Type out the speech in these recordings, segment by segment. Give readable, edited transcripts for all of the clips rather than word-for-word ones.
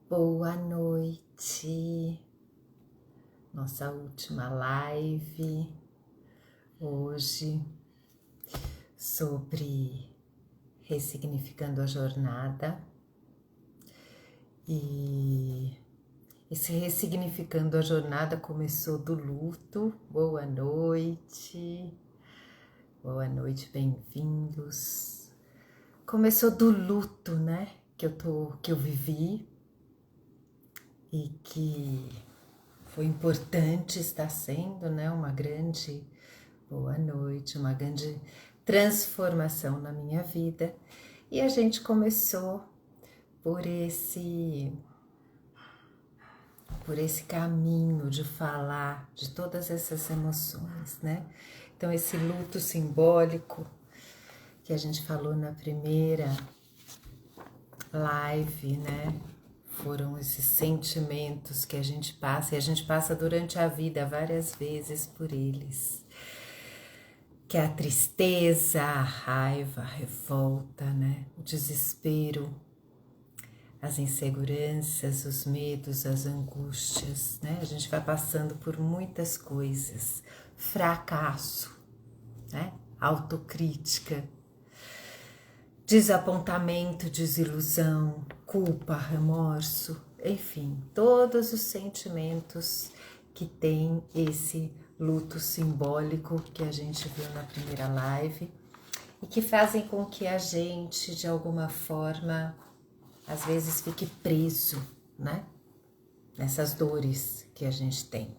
Boa noite, nossa última live hoje sobre ressignificando a jornada e esse ressignificando a jornada começou do luto. Boa noite, bem-vindos. Começou do luto, né, que eu vivi e que foi importante, está sendo, né, uma grande boa noite, uma grande transformação na minha vida. E a gente começou por esse caminho de falar de todas essas emoções, né? Então esse luto simbólico que a gente falou na primeira live, né? Foram esses sentimentos que a gente passa, e a gente passa durante a vida várias vezes por eles. Que é a tristeza, a raiva, a revolta, né? O desespero, as inseguranças, os medos, as angústias, né? A gente vai passando por muitas coisas. Fracasso, né? Autocrítica, desapontamento, desilusão, culpa, remorso, enfim, todos os sentimentos que tem esse luto simbólico que a gente viu na primeira live e que fazem com que a gente, de alguma forma, às vezes fique preso, né? Nessas dores que a gente tem.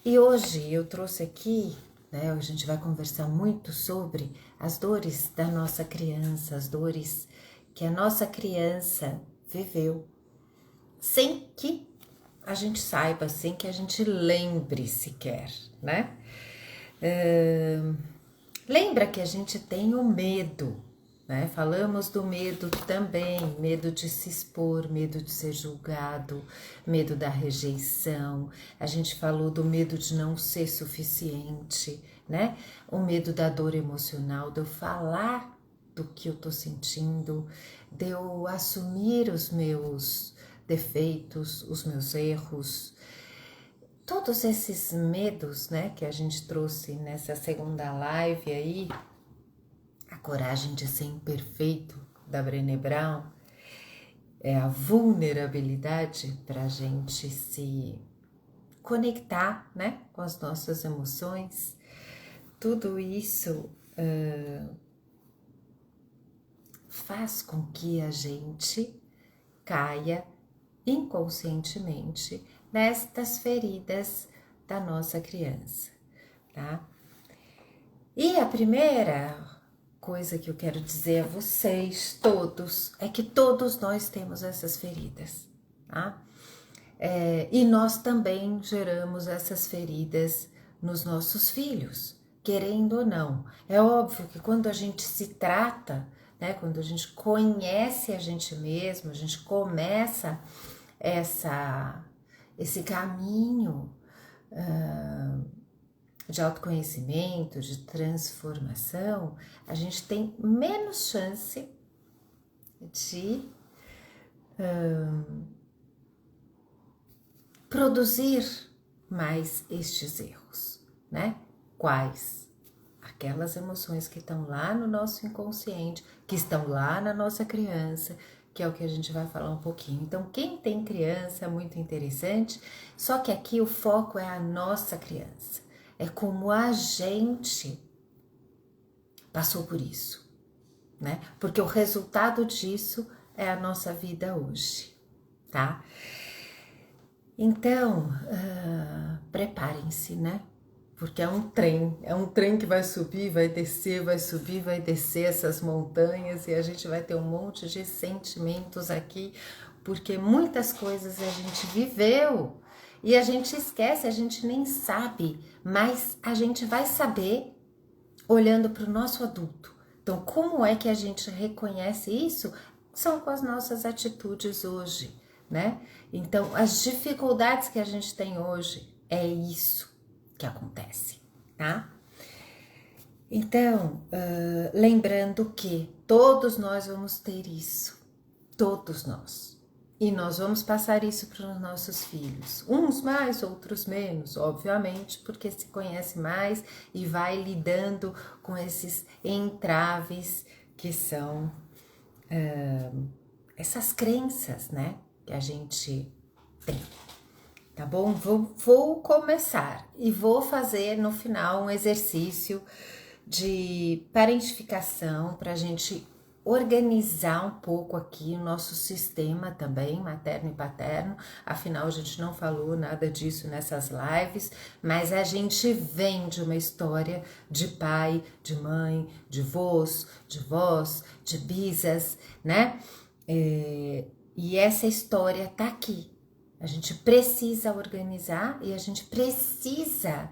E hoje eu trouxe aqui, né, a gente vai conversar muito sobre as dores da nossa criança, as dores que a nossa criança viveu, sem que a gente saiba, sem que a gente lembre sequer, né? Lembra que a gente tem o medo, né? Falamos do medo também, medo de se expor, medo de ser julgado, medo da rejeição. A gente falou do medo de não ser suficiente, né? O medo da dor emocional, de eu falar do que eu tô sentindo, de eu assumir os meus defeitos, os meus erros. Todos esses medos, né, que a gente trouxe nessa segunda live aí, a coragem de ser imperfeito, da Brené Brown, é a vulnerabilidade para a gente se conectar, né, com as nossas emoções. Tudo isso faz com que a gente caia inconscientemente nestas feridas da nossa criança, tá? E a primeira coisa que eu quero dizer a vocês todos é que todos nós temos essas feridas, tá? E nós também geramos essas feridas nos nossos filhos, querendo ou não. É óbvio que quando a gente se trata, né, quando a gente conhece a gente mesmo, a gente começa esse caminho de autoconhecimento, de transformação, a gente tem menos chance de produzir mais estes erros, né? Quais? Aquelas emoções que estão lá no nosso inconsciente, que estão lá na nossa criança, que é o que a gente vai falar um pouquinho. Então, quem tem criança é muito interessante, só que aqui o foco é a nossa criança. É como a gente passou por isso, né? Porque o resultado disso é a nossa vida hoje, tá? Então, preparem-se, né? Porque é um trem que vai subir, vai descer, vai subir, vai descer essas montanhas e a gente vai ter um monte de sentimentos aqui, porque muitas coisas a gente viveu e a gente esquece, a gente nem sabe, mas a gente vai saber olhando para o nosso adulto. Então, como é que a gente reconhece isso? São com as nossas atitudes hoje, né? Então, as dificuldades que a gente tem hoje é isso que acontece, tá? Então, lembrando que todos nós vamos ter isso, todos nós. E nós vamos passar isso para os nossos filhos. Uns mais, outros menos, obviamente, porque se conhece mais e vai lidando com esses entraves que são essas crenças, né? Que a gente tem. Tá bom? Vou começar e vou fazer no final um exercício de parentificação para a gente organizar um pouco aqui o nosso sistema também, materno e paterno. Afinal, a gente não falou nada disso nessas lives, mas a gente vem de uma história de pai, de mãe, de vós, de vós, de bisas, né? E essa história tá aqui. A gente precisa organizar e a gente precisa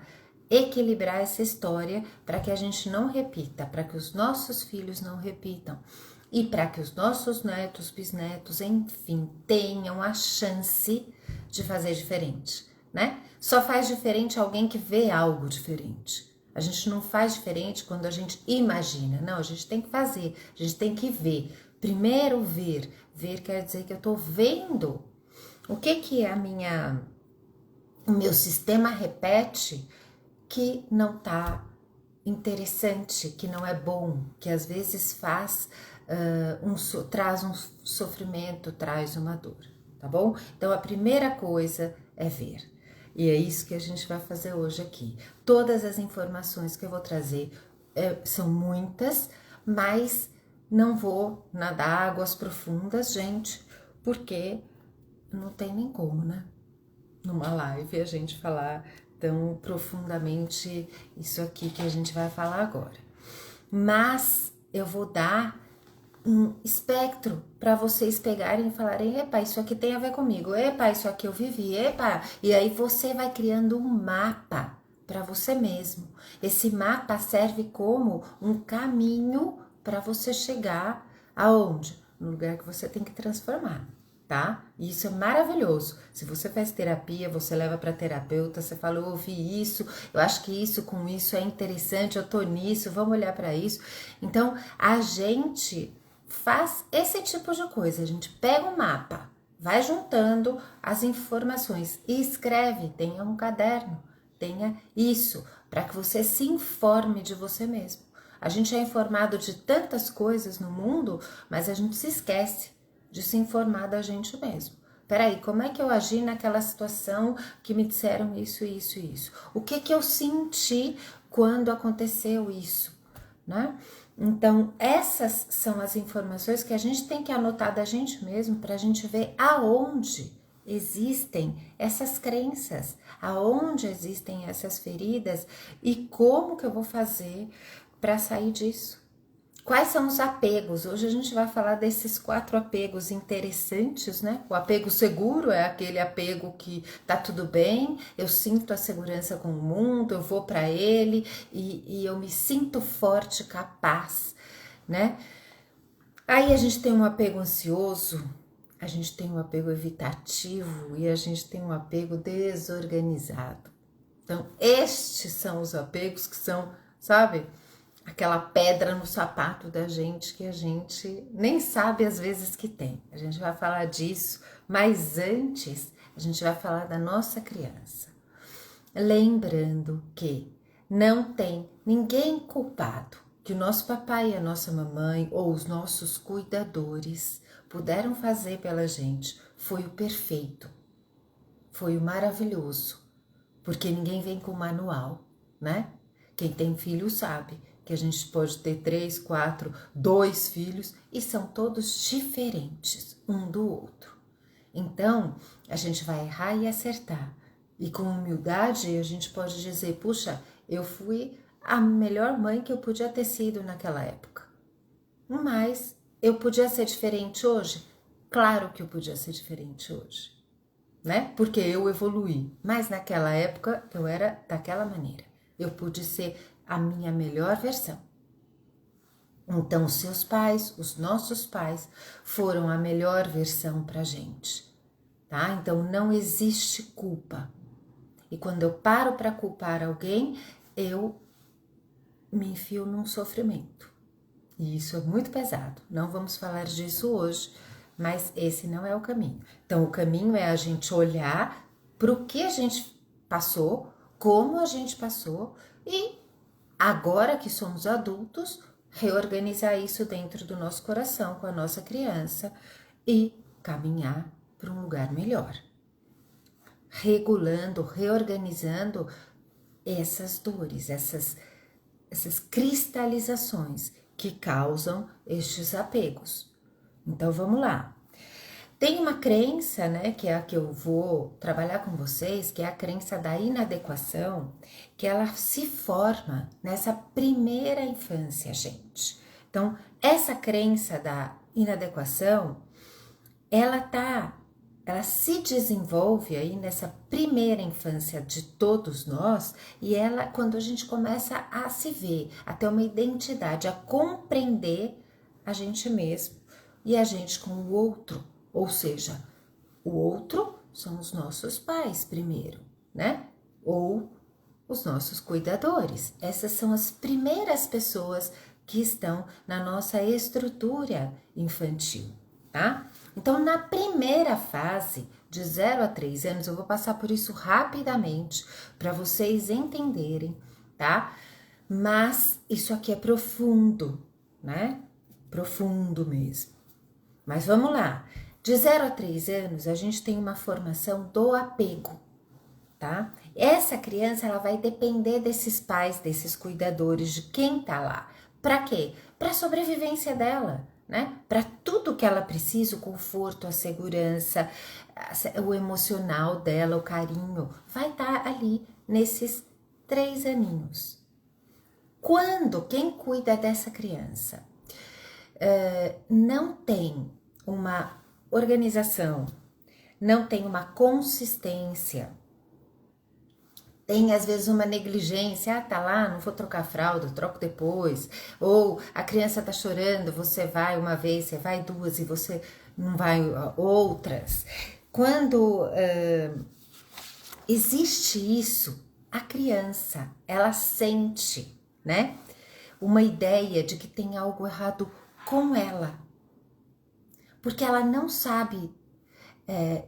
equilibrar essa história para que a gente não repita, para que os nossos filhos não repitam e para que os nossos netos, bisnetos, enfim, tenham a chance de fazer diferente, né? Só faz diferente alguém que vê algo diferente. A gente não faz diferente quando a gente imagina, não, a gente tem que fazer, a gente tem que ver. Primeiro ver, ver quer dizer que eu tô vendo. O que é o meu sistema repete que não tá interessante, que não é bom, que às vezes traz um sofrimento, traz uma dor, tá bom? Então a primeira coisa é ver. E é isso que a gente vai fazer hoje aqui. Todas as informações que eu vou trazer são muitas, mas não vou nadar águas profundas, gente, porque não tem nem como, né? Numa live a gente falar tão profundamente isso aqui que a gente vai falar agora. Mas eu vou dar um espectro para vocês pegarem e falarem: epa, isso aqui tem a ver comigo, epa, isso aqui eu vivi, epa. E aí você vai criando um mapa para você mesmo. Esse mapa serve como um caminho para você chegar aonde? No lugar que você tem que transformar. Tá? E isso é maravilhoso. Se você faz terapia, você leva para terapeuta, você fala: eu ouvi isso, eu acho que isso com isso é interessante, eu tô nisso, vamos olhar para isso. Então, a gente faz esse tipo de coisa, a gente pega um mapa, vai juntando as informações e escreve, tenha um caderno, tenha isso, para que você se informe de você mesmo. A gente é informado de tantas coisas no mundo, mas a gente se esquece de se informar da gente mesmo. Peraí, como é que eu agi naquela situação que me disseram isso, isso e isso? O que eu senti quando aconteceu isso, né? Então, essas são as informações que a gente tem que anotar da gente mesmo para a gente ver aonde existem essas crenças, aonde existem essas feridas e como que eu vou fazer para sair disso. Quais são os apegos? Hoje a gente vai falar desses 4 apegos interessantes, né? O apego seguro é aquele apego que tá tudo bem, eu sinto a segurança com o mundo, eu vou para ele e eu me sinto forte, capaz, né? Aí a gente tem um apego ansioso, a gente tem um apego evitativo e a gente tem um apego desorganizado. Então, estes são os apegos que são, sabe? Aquela pedra no sapato da gente que a gente nem sabe às vezes que tem. A gente vai falar disso, mas antes a gente vai falar da nossa criança. Lembrando que não tem ninguém culpado, que o nosso papai e a nossa mamãe ou os nossos cuidadores puderam fazer pela gente foi o perfeito, foi o maravilhoso, porque ninguém vem com manual, né? Quem tem filho sabe que a gente pode ter 3, 4, 2 filhos e são todos diferentes um do outro. Então, a gente vai errar e acertar. E com humildade, a gente pode dizer: puxa, eu fui a melhor mãe que eu podia ter sido naquela época. Mas eu podia ser diferente hoje? Claro que eu podia ser diferente hoje, né? Porque eu evoluí. Mas naquela época eu era daquela maneira. Eu pude ser a minha melhor versão. Então, os seus pais, os nossos pais, foram a melhor versão pra gente, tá? Então, não existe culpa. E quando eu paro para culpar alguém, eu me enfio num sofrimento. E isso é muito pesado. Não vamos falar disso hoje, mas esse não é o caminho. Então, o caminho é a gente olhar para o que a gente passou, como a gente passou e agora que somos adultos, reorganizar isso dentro do nosso coração com a nossa criança e caminhar para um lugar melhor. Regulando, reorganizando essas dores, essas cristalizações que causam estes apegos. Então vamos lá. Tem uma crença, né, que é a que eu vou trabalhar com vocês, que é a crença da inadequação, que ela se forma nessa primeira infância, gente. Então, essa crença da inadequação, ela se desenvolve aí nessa primeira infância de todos nós, e ela, quando a gente começa a se ver, a ter uma identidade, a compreender a gente mesmo e a gente com o outro, ou seja, o outro são os nossos pais primeiro, né? Ou os nossos cuidadores. Essas são as primeiras pessoas que estão na nossa estrutura infantil, tá? Então, na primeira fase, de 0 a 3 anos, eu vou passar por isso rapidamente para vocês entenderem, tá? Mas isso aqui é profundo, né? Profundo mesmo. Mas vamos lá. De 0 a 3 anos, a gente tem uma formação do apego, tá? Essa criança, ela vai depender desses pais, desses cuidadores, de quem tá lá. Para quê? Para a sobrevivência dela, né? Para tudo que ela precisa, o conforto, a segurança, o emocional dela, o carinho, vai estar ali nesses 3 aninhos. Quem cuida dessa criança não tem uma organização, não tem uma consistência, tem às vezes uma negligência, tá lá, não vou trocar a fralda, troco depois, ou a criança tá chorando, você vai uma vez, você vai duas e você não vai outras. Quando existe isso, a criança, ela sente, né, uma ideia de que tem algo errado com ela, porque ela não sabe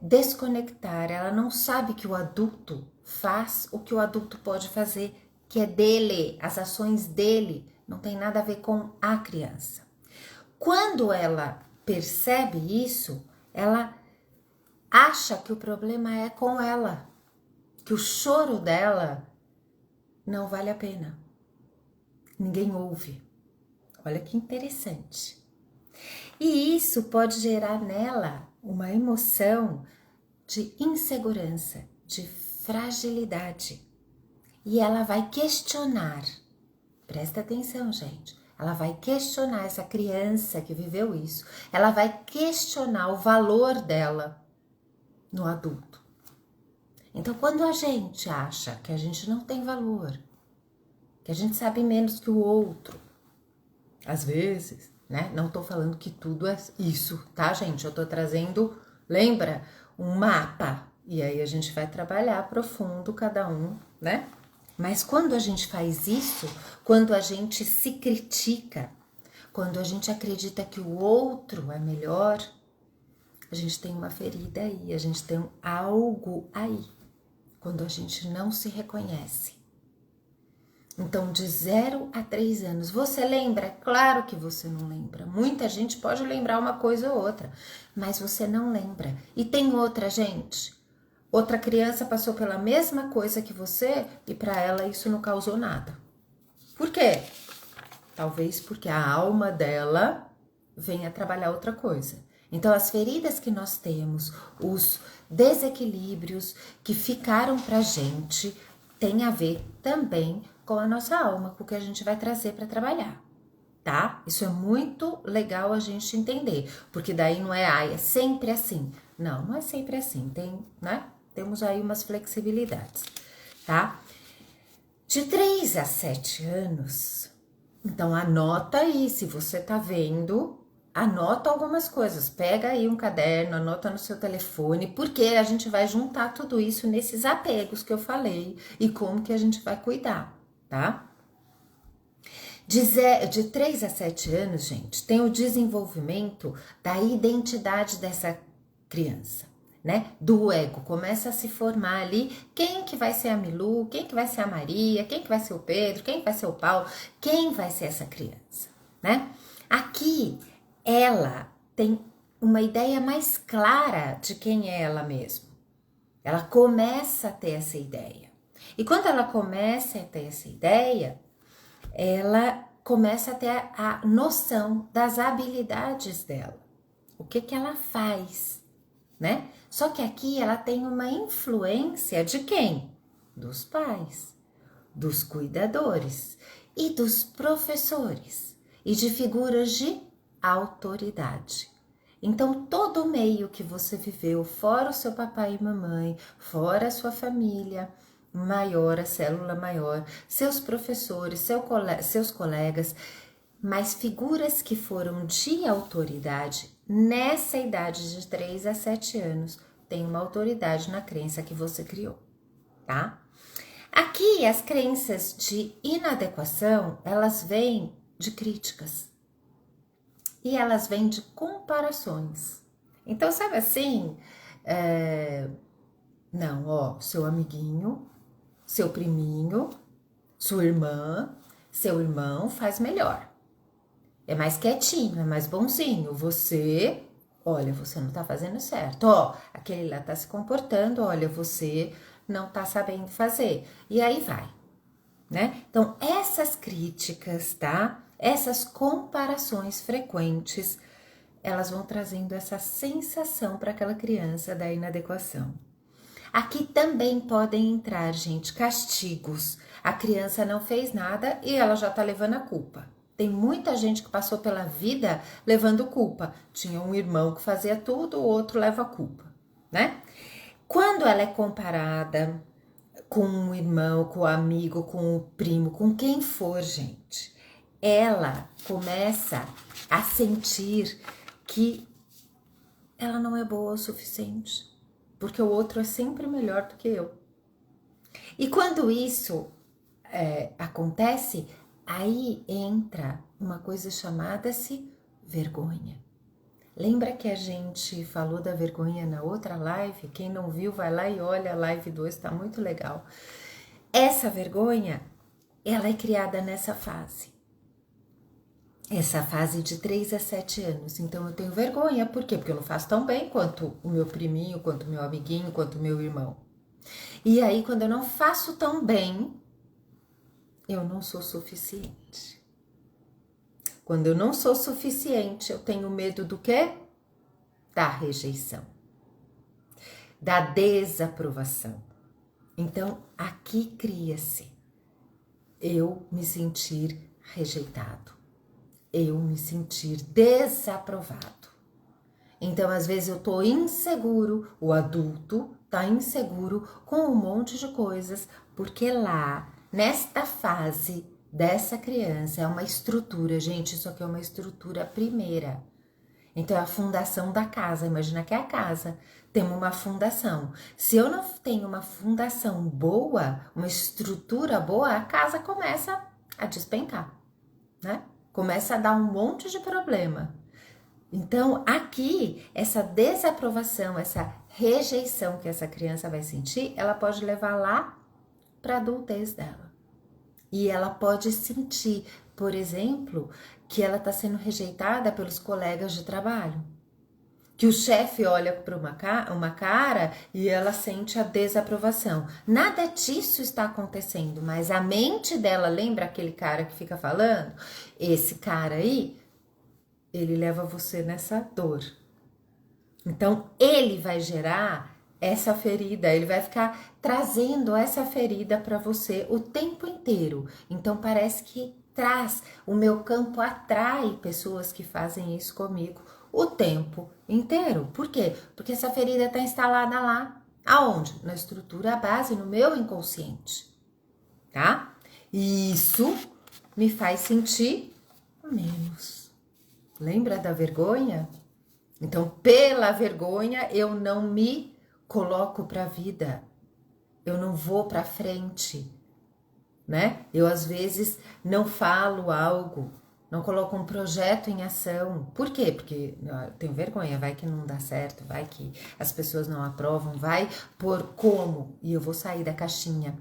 desconectar, ela não sabe que o adulto faz o que o adulto pode fazer, que é dele, as ações dele, não tem nada a ver com a criança. Quando ela percebe isso, ela acha que o problema é com ela, que o choro dela não vale a pena, ninguém ouve. Olha que interessante. E isso pode gerar nela uma emoção de insegurança, de fragilidade. E ela vai questionar, presta atenção, gente, ela vai questionar essa criança que viveu isso, ela vai questionar o valor dela no adulto. Então, quando a gente acha que a gente não tem valor, que a gente sabe menos que o outro, às vezes, né? Não tô falando que tudo é isso, tá, gente? Eu tô trazendo, lembra, um mapa. E aí a gente vai trabalhar profundo cada um, né? Mas quando a gente faz isso, quando a gente se critica, quando a gente acredita que o outro é melhor, a gente tem uma ferida aí, a gente tem algo aí. Quando a gente não se reconhece. Então, de 0 a 3 anos, você lembra? Claro que você não lembra. Muita gente pode lembrar uma coisa ou outra, mas você não lembra. E tem outra gente. Outra criança passou pela mesma coisa que você e para ela isso não causou nada. Por quê? Talvez porque a alma dela venha trabalhar outra coisa. Então, as feridas que nós temos, os desequilíbrios que ficaram pra gente, tem a ver também com a nossa alma, com o que a gente vai trazer para trabalhar, tá? Isso é muito legal a gente entender, porque daí não é, é sempre assim. Não, não é sempre assim, tem, né? Temos aí umas flexibilidades, tá? De 3 a 7 anos, então anota aí, se você tá vendo, anota algumas coisas, pega aí um caderno, anota no seu telefone, porque a gente vai juntar tudo isso nesses apegos que eu falei e como que a gente vai cuidar, tá? De 3 a 7 anos, gente, tem o desenvolvimento da identidade dessa criança, né? Do ego, começa a se formar ali quem que vai ser a Milu, quem que vai ser a Maria, quem que vai ser o Pedro, quem que vai ser o Paulo, quem vai ser essa criança, né? Aqui, ela tem uma ideia mais clara de quem é ela mesma. Ela começa a ter essa ideia. E quando ela começa a ter essa ideia, ela começa a ter a noção das habilidades dela. O que que ela faz, né? Só que aqui ela tem uma influência de quem? Dos pais, dos cuidadores e dos professores e de figuras de autoridade. Então, todo o meio que você viveu, fora o seu papai e mamãe, fora a sua família maior, a célula maior, seus professores, seus colegas, mas figuras que foram de autoridade nessa idade de 3 a 7 anos, tem uma autoridade na crença que você criou, tá? Aqui, as crenças de inadequação, elas vêm de críticas e elas vêm de comparações. Então, sabe assim, não, ó, seu amiguinho, seu priminho, sua irmã, seu irmão faz melhor. É mais quietinho, é mais bonzinho. Você, olha, você não tá fazendo certo. Ó, aquele lá tá se comportando, olha, você não tá sabendo fazer. E aí vai, né? Então, essas críticas, tá? Essas comparações frequentes, elas vão trazendo essa sensação para aquela criança da inadequação. Aqui também podem entrar, gente, castigos. A criança não fez nada e ela já tá levando a culpa. Tem muita gente que passou pela vida levando culpa. Tinha um irmão que fazia tudo, o outro leva a culpa, né? Quando ela é comparada com um irmão, com o amigo, com o primo, com quem for, gente, ela começa a sentir que ela não é boa o suficiente, porque o outro é sempre melhor do que eu. E quando isso acontece, aí entra uma coisa chamada-se vergonha. Lembra que a gente falou da vergonha na outra live? Quem não viu, vai lá e olha a live 2, tá muito legal. Essa vergonha, ela é criada nessa fase. Essa fase de 3 a 7 anos. Então, eu tenho vergonha. Por quê? Porque eu não faço tão bem quanto o meu priminho, quanto o meu amiguinho, quanto o meu irmão. E aí, quando eu não faço tão bem, eu não sou suficiente. Quando eu não sou suficiente, eu tenho medo do quê? Da rejeição, da desaprovação. Então, aqui cria-se eu me sentir rejeitado, eu me sentir desaprovado. Então, às vezes eu tô inseguro, o adulto tá inseguro com um monte de coisas, porque lá, nesta fase dessa criança, é uma estrutura, gente, isso aqui é uma estrutura primeira. Então, é a fundação da casa, imagina que é a casa, temos uma fundação. Se eu não tenho uma fundação boa, uma estrutura boa, a casa começa a despencar, né? Começa a dar um monte de problema. Então, aqui, essa desaprovação, essa rejeição que essa criança vai sentir, ela pode levar lá para a adultez dela. E ela pode sentir, por exemplo, que ela está sendo rejeitada pelos colegas de trabalho. Que o chefe olha para uma cara e ela sente a desaprovação. Nada disso está acontecendo, mas a mente dela, lembra aquele cara que fica falando? Esse cara aí, ele leva você nessa dor. Então, ele vai gerar essa ferida, ele vai ficar trazendo essa ferida para você o tempo inteiro. Então, parece que o meu campo atrai pessoas que fazem isso comigo o tempo inteiro. Por quê? Porque essa ferida está instalada lá. Aonde? Na estrutura base, no meu inconsciente, tá? E isso me faz sentir menos. Lembra da vergonha? Então, pela vergonha, eu não me coloco para a vida. Eu não vou para frente. né? Eu às vezes não falo algo, não coloco um projeto em ação. Por quê? Porque eu tenho vergonha, vai que não dá certo, vai que as pessoas não aprovam, vai por como, e eu vou sair da caixinha.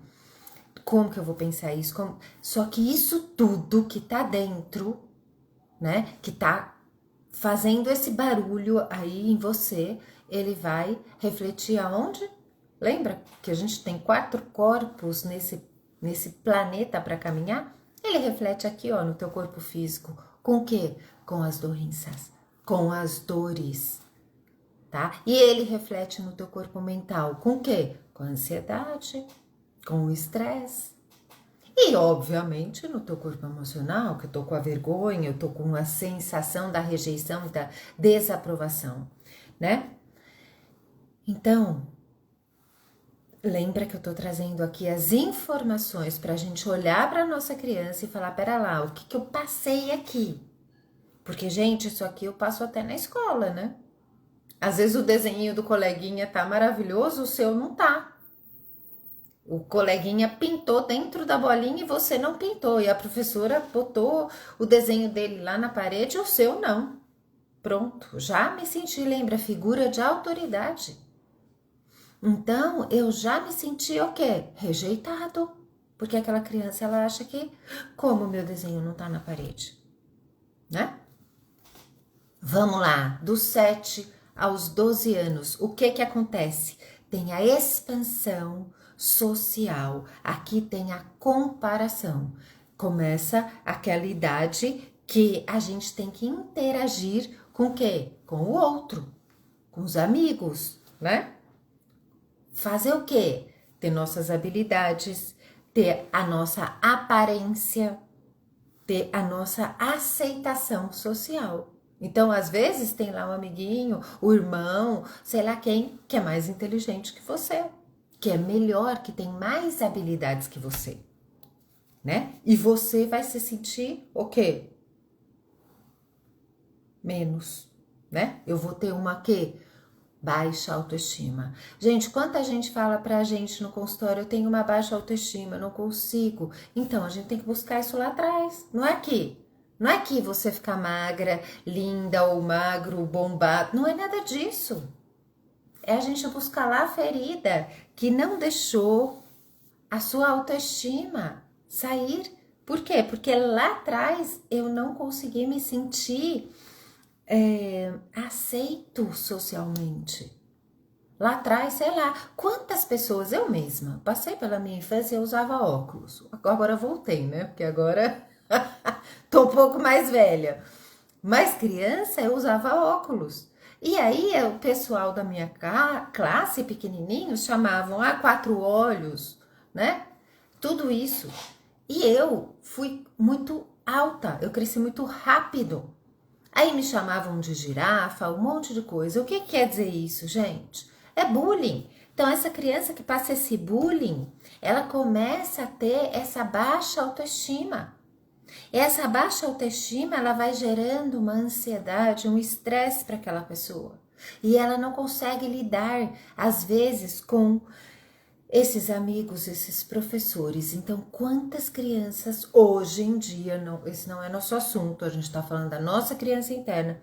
Como que eu vou pensar isso? Como... Só que isso tudo que tá dentro, né, que tá fazendo esse barulho aí em você, ele vai refletir aonde? Lembra que a gente tem 4 corpos nesse planeta para caminhar? Ele reflete aqui, ó, no teu corpo físico. Com o quê? Com as doenças, com as dores, tá? E ele reflete no teu corpo mental. Com o quê? Com a ansiedade, com o estresse. E, obviamente, no teu corpo emocional, que eu tô com a vergonha, eu tô com a sensação da rejeição e da desaprovação, né? Então, lembra que eu tô trazendo aqui as informações pra gente olhar pra nossa criança e falar, pera lá, o que eu passei aqui? Porque, gente, isso aqui eu passo até na escola, né? Às vezes o desenho do coleguinha tá maravilhoso, o seu não tá. O coleguinha pintou dentro da bolinha e você não pintou. E a professora botou o desenho dele lá na parede, o seu não. Pronto, já me senti, lembra, figura de autoridade. Então, eu já me senti o quê? Rejeitado. Porque aquela criança, ela acha que, como o meu desenho não tá na parede, né? Vamos lá, dos 7 aos 12 anos, o que acontece? Tem a expansão social, aqui tem a comparação. Começa aquela idade que a gente tem que interagir com o quê? Com o outro, com os amigos, né? Fazer o quê? Ter nossas habilidades, ter a nossa aparência, ter a nossa aceitação social. Então, às vezes, tem lá um amiguinho, o irmão, sei lá quem, que é mais inteligente que você, que é melhor, que tem mais habilidades que você, né? E você vai se sentir o quê? Menos, né? Eu vou ter uma quê? Baixa autoestima. Gente, quanta gente fala pra gente no consultório, eu tenho uma baixa autoestima, não consigo. Então, a gente tem que buscar isso lá atrás, não é aqui. Não é que você ficar magra, linda ou magro, bombado, não é nada disso. É a gente buscar lá a ferida que não deixou a sua autoestima sair. Por quê? Porque lá atrás eu não consegui me sentir aceito socialmente. Lá atrás, sei lá, quantas pessoas, eu mesma, passei pela minha infância e eu usava óculos. Agora voltei, né? Porque agora tô um pouco mais velha. Mas criança eu usava óculos. E aí o pessoal da minha classe, pequenininhos, chamavam 4 olhos, né? Tudo isso. E eu fui muito alta, eu cresci muito rápido. Aí me chamavam de girafa, um monte de coisa. O que quer dizer isso, gente? É bullying. Então, essa criança que passa esse bullying, ela começa a ter essa baixa autoestima. E essa baixa autoestima, ela vai gerando uma ansiedade, um estresse para aquela pessoa. E ela não consegue lidar, às vezes, com esses amigos, esses professores. Então, quantas crianças hoje em dia, não, esse não é nosso assunto, a gente está falando da nossa criança interna,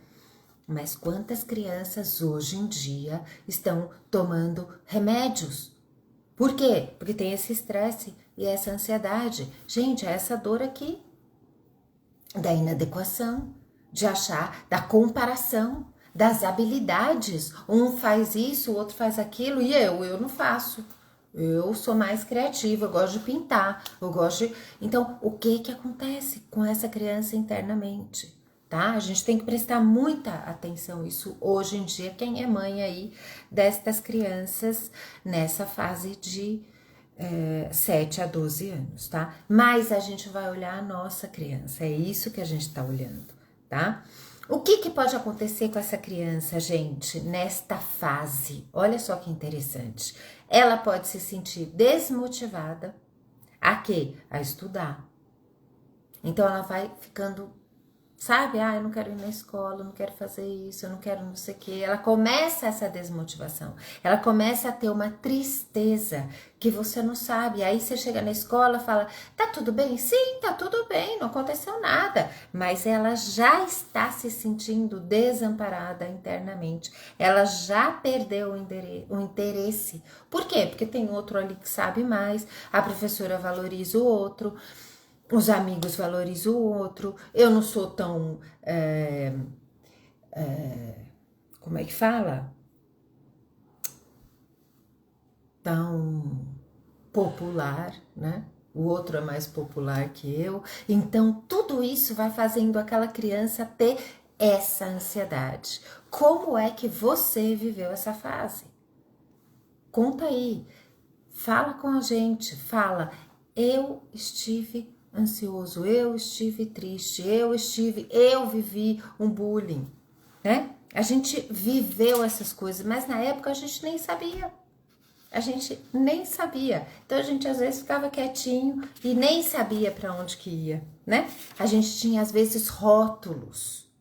mas quantas crianças hoje em dia estão tomando remédios? Por quê? Porque tem esse estresse e essa ansiedade. Gente, é essa dor aqui, da inadequação, de achar, da comparação, das habilidades. Um faz isso, o outro faz aquilo e eu não faço. Eu sou mais criativa, eu gosto de pintar, eu gosto de... Então, o que acontece com essa criança internamente, tá? A gente tem que prestar muita atenção isso hoje em dia, quem é mãe aí destas crianças nessa fase de 7 a 12 anos, tá? Mas a gente vai olhar a nossa criança, é isso que a gente tá olhando, tá? O que pode acontecer com essa criança, gente, nesta fase? Olha só que interessante. Ela pode se sentir desmotivada a quê? A estudar. Então, ela vai ficando Sabe? Ah, eu não quero ir na escola, eu não quero fazer isso, eu não quero não sei o quê. Ela começa essa desmotivação. Ela começa a ter uma tristeza que você não sabe. Aí você chega na escola e fala, tá tudo bem? Sim, tá tudo bem, não aconteceu nada. Mas ela já está se sentindo desamparada internamente. Ela já perdeu o interesse. Por quê? Porque tem outro ali que sabe mais, a professora valoriza o outro, os amigos valorizam o outro, eu não sou tão, como é que fala? Tão popular, né? O outro é mais popular que eu. Então, tudo isso vai fazendo aquela criança ter essa ansiedade. Como é que você viveu essa fase? Conta aí, fala com a gente, fala, eu estive ansioso, eu estive triste, eu vivi um bullying, né? A gente viveu essas coisas, mas na época a gente nem sabia. A gente nem sabia. Então a gente às vezes ficava quietinho e nem sabia para onde que ia, né? A gente tinha às vezes rótulos,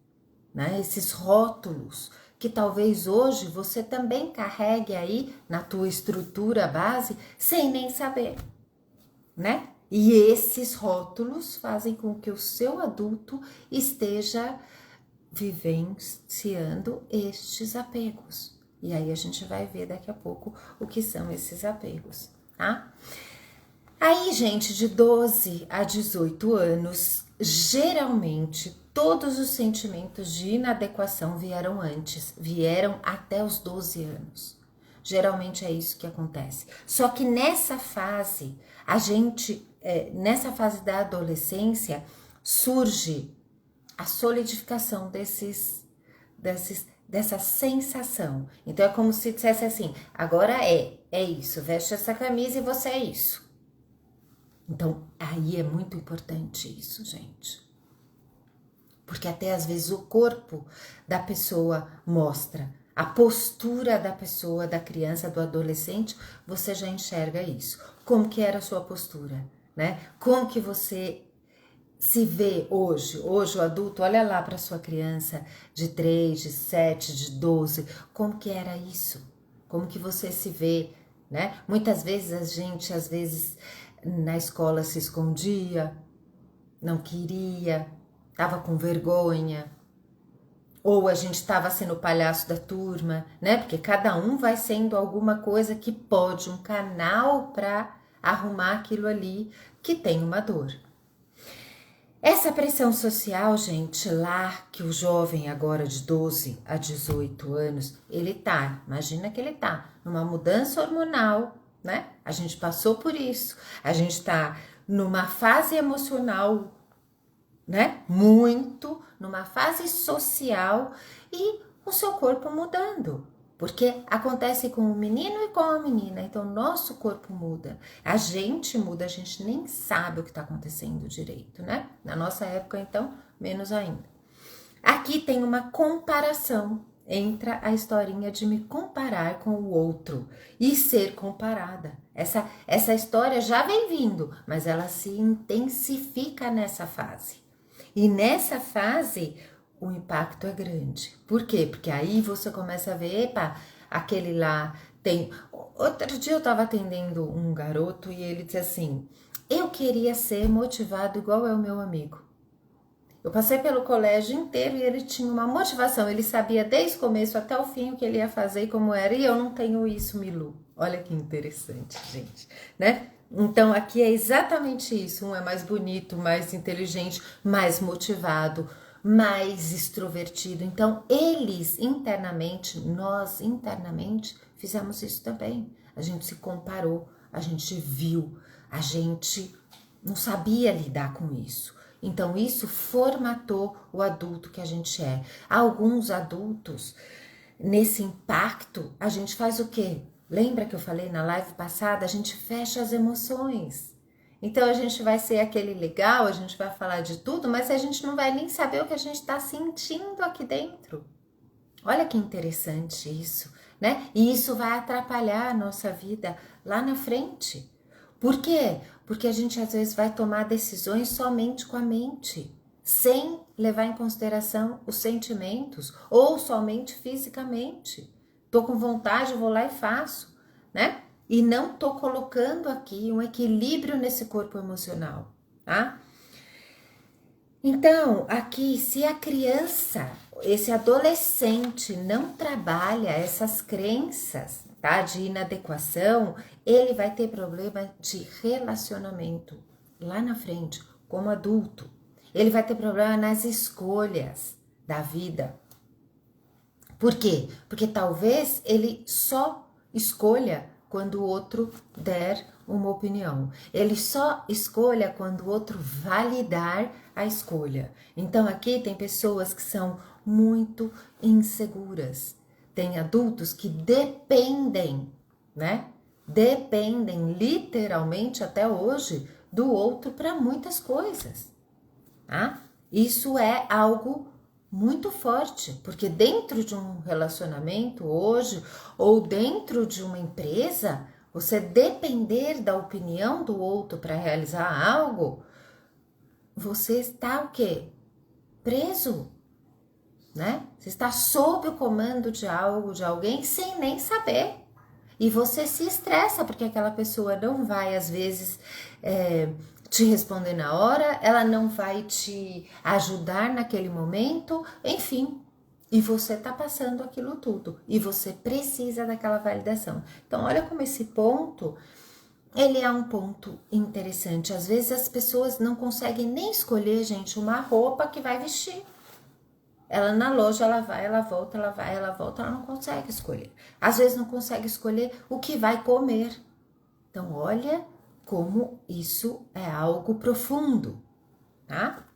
né? Esses rótulos que talvez hoje você também carregue aí na tua estrutura base sem nem saber, né? E esses rótulos fazem com que o seu adulto esteja vivenciando estes apegos. E aí a gente vai ver daqui a pouco o que são esses apegos, tá? Aí, gente, de 12 a 18 anos, geralmente todos os sentimentos de inadequação vieram antes, vieram até os 12 anos. Geralmente é isso que acontece. Só que nessa fase, nessa fase da adolescência, surge a solidificação dessa sensação. Então é como se dissesse assim: agora é isso, veste essa camisa e você é isso. Então aí é muito importante isso, gente. Porque até às vezes o corpo da pessoa mostra, a postura da pessoa, da criança, do adolescente, você já enxerga isso. Como que era a sua postura, né? Como que você se vê hoje o adulto, olha lá para sua criança de 3, de 7, de 12, como que era isso? Como que você se vê, né? Muitas vezes a gente, às vezes, na escola se escondia, não queria, tava com vergonha, ou a gente tava sendo o palhaço da turma, né? Porque cada um vai sendo alguma coisa que pode, um canal para arrumar aquilo ali que tem uma dor. Essa pressão social, gente, lá que o jovem agora de 12 a 18 anos, imagina que ele tá numa mudança hormonal, né? A gente passou por isso, a gente tá numa fase emocional, né? Muito, numa fase social e o seu corpo mudando. Porque acontece com o menino e com a menina, então nosso corpo muda, a gente muda, a gente nem sabe o que está acontecendo direito, né? Na nossa época, então, menos ainda. Aqui tem uma comparação, entra a historinha de me comparar com o outro e ser comparada. Essa história já vem vindo, mas ela se intensifica nessa fase. E nessa fase, o impacto é grande. Por quê? Porque aí você começa a ver, epa, aquele lá tem... Outro dia eu tava atendendo um garoto e ele disse assim, eu queria ser motivado igual é o meu amigo. Eu passei pelo colégio inteiro e ele tinha uma motivação, ele sabia desde o começo até o fim o que ele ia fazer e como era, e eu não tenho isso, Milu. Olha que interessante, gente, né? Então aqui é exatamente isso, um é mais bonito, mais inteligente, mais motivado, mais extrovertido. Então eles internamente, nós internamente fizemos isso também. A gente se comparou, a gente viu, a gente não sabia lidar com isso. Então isso formatou o adulto que a gente é. Alguns adultos, nesse impacto, a gente faz o quê? Lembra que eu falei na live passada? A gente fecha as emoções. Então a gente vai ser aquele legal, a gente vai falar de tudo, mas a gente não vai nem saber o que a gente está sentindo aqui dentro. Olha que interessante isso, né? E isso vai atrapalhar a nossa vida lá na frente. Por quê? Porque a gente às vezes vai tomar decisões somente com a mente. sem levar em consideração os sentimentos ou somente fisicamente. Tô com vontade, eu vou lá e faço, né? E não tô colocando aqui um equilíbrio nesse corpo emocional, tá? Então, aqui, se a criança, esse adolescente não trabalha essas crenças, tá, de inadequação, ele vai ter problema de relacionamento lá na frente, como adulto. Ele vai ter problema nas escolhas da vida. Por quê? Porque talvez ele só escolha quando o outro der uma opinião. Ele só escolha quando o outro validar a escolha. Então aqui tem pessoas que são muito inseguras. Tem adultos que dependem, né? Dependem literalmente até hoje do outro para muitas coisas, tá? Isso é algo muito forte, porque dentro de um relacionamento hoje, ou dentro de uma empresa, você depender da opinião do outro para realizar algo, você está o quê? Preso, né? Você está sob o comando de algo, de alguém, sem nem saber. E você se estressa, porque aquela pessoa não vai, às vezes, te responder na hora, ela não vai te ajudar naquele momento, enfim. E você tá passando aquilo tudo. E você precisa daquela validação. Então, olha como esse ponto, ele é um ponto interessante. Às vezes as pessoas não conseguem nem escolher, gente, uma roupa que vai vestir. Ela na loja, ela vai, ela volta, ela vai, ela volta, ela não consegue escolher. Às vezes não consegue escolher o que vai comer. Então, olha como isso é algo profundo, tá?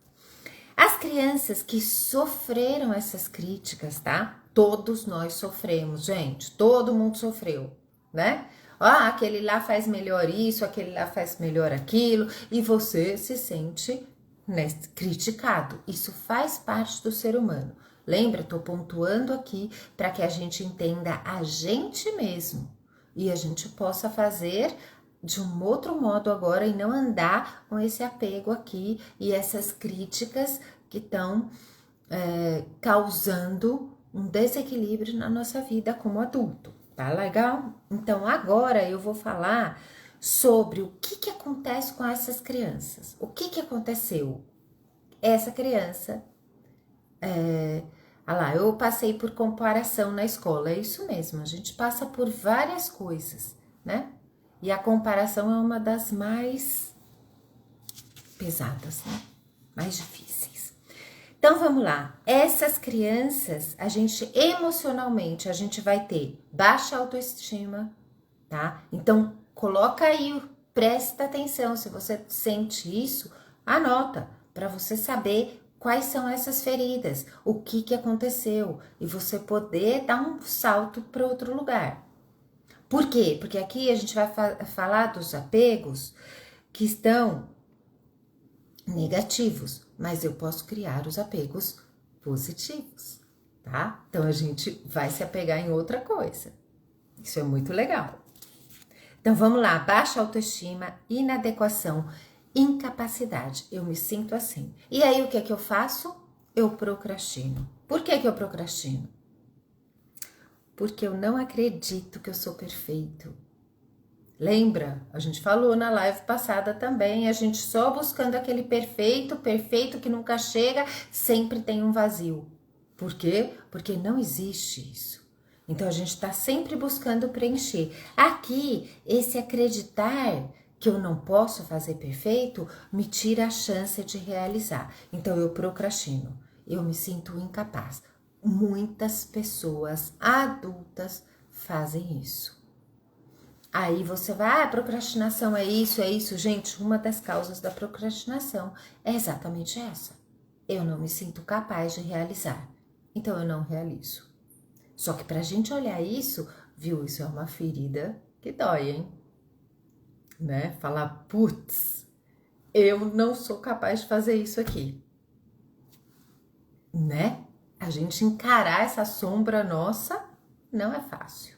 As crianças que sofreram essas críticas, tá? Todos nós sofremos, gente, todo mundo sofreu, né? Ah, aquele lá faz melhor isso, aquele lá faz melhor aquilo, e você se sente, né, criticado. Isso faz parte do ser humano. Lembra, tô pontuando aqui para que a gente entenda a gente mesmo e a gente possa fazer de um outro modo agora e não andar com esse apego aqui e essas críticas que estão causando um desequilíbrio na nossa vida como adulto, tá legal? Então agora eu vou falar sobre o que acontece com essas crianças. O que aconteceu? Essa criança, eu passei por comparação na escola, é isso mesmo, a gente passa por várias coisas, né? E a comparação é uma das mais pesadas, né? Mais difíceis. Então, vamos lá. Essas crianças, a gente emocionalmente, a gente vai ter baixa autoestima, tá? Então, coloca aí, presta atenção. Se você sente isso, anota para você saber quais são essas feridas, o que aconteceu e você poder dar um salto para outro lugar. Por quê? Porque aqui a gente vai falar dos apegos que estão negativos, mas eu posso criar os apegos positivos, tá? Então a gente vai se apegar em outra coisa. Isso é muito legal. Então vamos lá, baixa autoestima, inadequação, incapacidade. Eu me sinto assim. E aí o que é que eu faço? Eu procrastino. Por que eu procrastino? Porque eu não acredito que eu sou perfeito. Lembra? A gente falou na live passada também, a gente só buscando aquele perfeito que nunca chega, sempre tem um vazio. Por quê? Porque não existe isso. Então a gente está sempre buscando preencher. Aqui, esse acreditar que eu não posso fazer perfeito me tira a chance de realizar. Então eu procrastino, eu me sinto incapaz. Muitas pessoas adultas fazem isso. Aí você vai, procrastinação é isso. Gente, uma das causas da procrastinação é exatamente essa. Eu não me sinto capaz de realizar, então eu não realizo. Só que pra gente olhar isso, viu, isso é uma ferida que dói, hein? Né? Falar, putz, eu não sou capaz de fazer isso aqui. Né? A gente encarar essa sombra nossa não é fácil,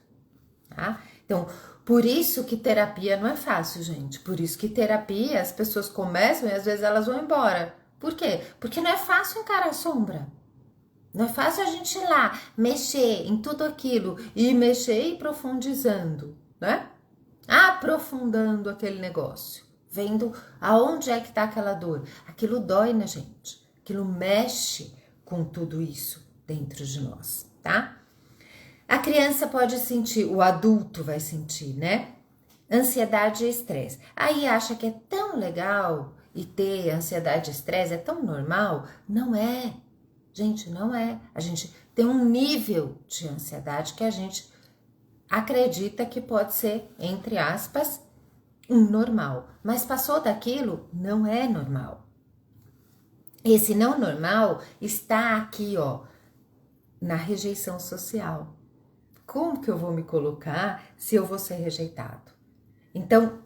tá? Então, por isso que terapia não é fácil, gente. Por isso que terapia, as pessoas começam e às vezes elas vão embora. Por quê? Porque não é fácil encarar a sombra. Não é fácil a gente ir lá, mexer em tudo aquilo e mexer e profundizando, né? Aprofundando aquele negócio, vendo aonde é que tá aquela dor. Aquilo dói na gente, aquilo mexe com tudo isso dentro de nós, tá? A criança pode sentir, o adulto vai sentir, né? Ansiedade e estresse. Aí acha que é tão legal e ter ansiedade e estresse é tão normal? Não é. Gente, não é. A gente tem um nível de ansiedade que a gente acredita que pode ser, entre aspas, um normal. Mas passou daquilo, não é normal. Esse não normal está aqui, ó, na rejeição social. Como que eu vou me colocar se eu vou ser rejeitado? Então,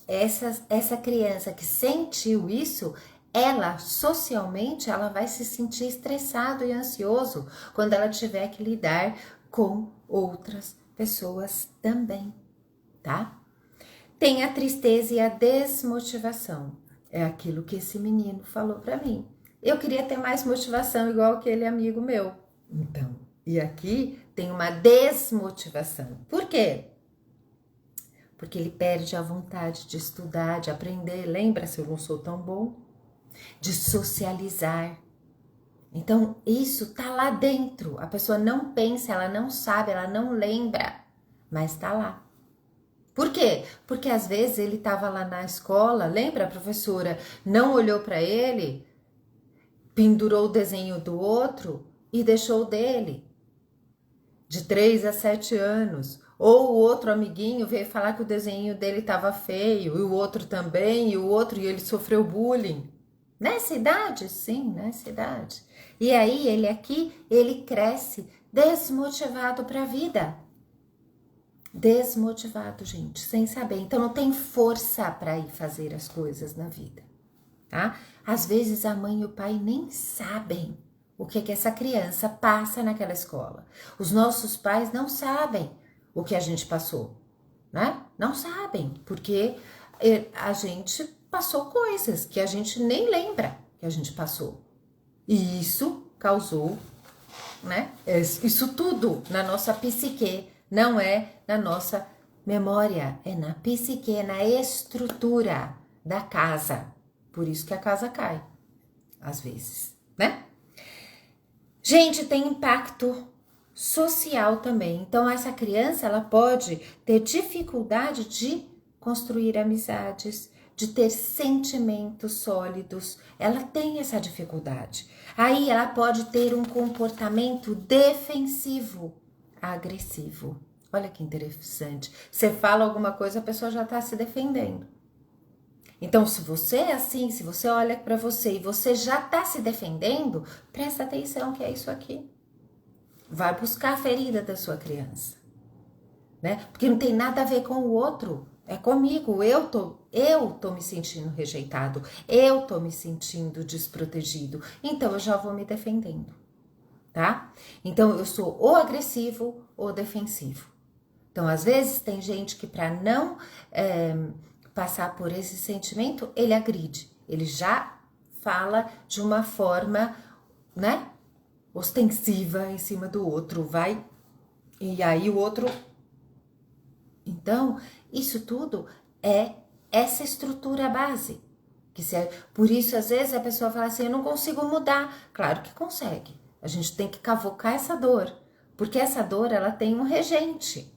essa criança que sentiu isso, ela socialmente ela vai se sentir estressado e ansioso quando ela tiver que lidar com outras pessoas também, tá? Tem a tristeza e a desmotivação. É aquilo que esse menino falou para mim. Eu queria ter mais motivação igual aquele amigo meu. Então, e aqui tem uma desmotivação. Por quê? Porque ele perde a vontade de estudar, de aprender. Lembra se eu não sou tão bom? De socializar. Então, isso tá lá dentro. A pessoa não pensa, ela não sabe, ela não lembra, mas tá lá. Por quê? Porque às vezes ele tava lá na escola, lembra? A professora não olhou para ele, pendurou o desenho do outro e deixou o dele. De 3 a 7 anos. Ou o outro amiguinho veio falar que o desenho dele estava feio, e o outro também, e o outro, e ele sofreu bullying. Nessa idade? Sim, nessa idade. E aí ele aqui, ele cresce desmotivado para a vida. Desmotivado, gente, sem saber. Então não tem força para ir fazer as coisas na vida, tá? Às vezes a mãe e o pai nem sabem o que essa criança passa naquela escola. Os nossos pais não sabem o que a gente passou, né? Não sabem, porque a gente passou coisas que a gente nem lembra que a gente passou. E isso causou, né? Isso tudo na nossa psique, não é na nossa memória, é na psique, é na estrutura da casa. Por isso que a casa cai, às vezes, né? Gente, tem impacto social também. Então, essa criança, ela pode ter dificuldade de construir amizades, de ter sentimentos sólidos. Ela tem essa dificuldade. Aí, ela pode ter um comportamento defensivo, agressivo. Olha que interessante. Você fala alguma coisa, a pessoa já está se defendendo. Então, se você é assim, se você olha para você e você já está se defendendo, presta atenção que é isso aqui. Vai buscar a ferida da sua criança, né? Porque não tem nada a ver com o outro, é comigo. Eu tô me sentindo rejeitado, eu tô me sentindo desprotegido, então eu já vou me defendendo, tá? Então eu sou ou agressivo ou defensivo. Então às vezes tem gente que para não passar por esse sentimento, ele agride, ele já fala de uma forma, né? Ostensiva em cima do outro, vai, e aí o outro. Então, isso tudo é essa estrutura base. Por isso, às vezes, a pessoa fala assim, eu não consigo mudar. Claro que consegue. A gente tem que cavocar essa dor, porque essa dor, ela tem um regente.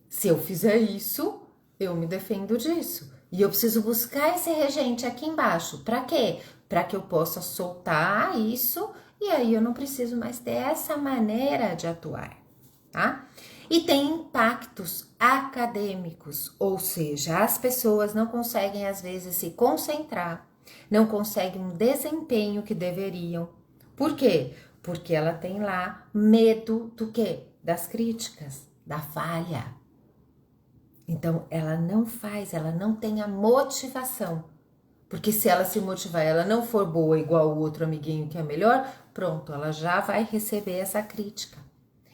Se eu fizer isso, eu me defendo disso. E eu preciso buscar esse regente aqui embaixo. Para quê? Para que eu possa soltar isso. E aí eu não preciso mais ter essa maneira de atuar, tá? E tem impactos acadêmicos, ou seja, as pessoas não conseguem às vezes se concentrar, não conseguem um desempenho que deveriam. Por quê? Porque ela tem lá medo do quê? Das críticas, da falha. Então ela não faz, ela não tem a motivação. Porque se ela se motivar, ela não for boa igual o outro amiguinho que é melhor, pronto, ela já vai receber essa crítica.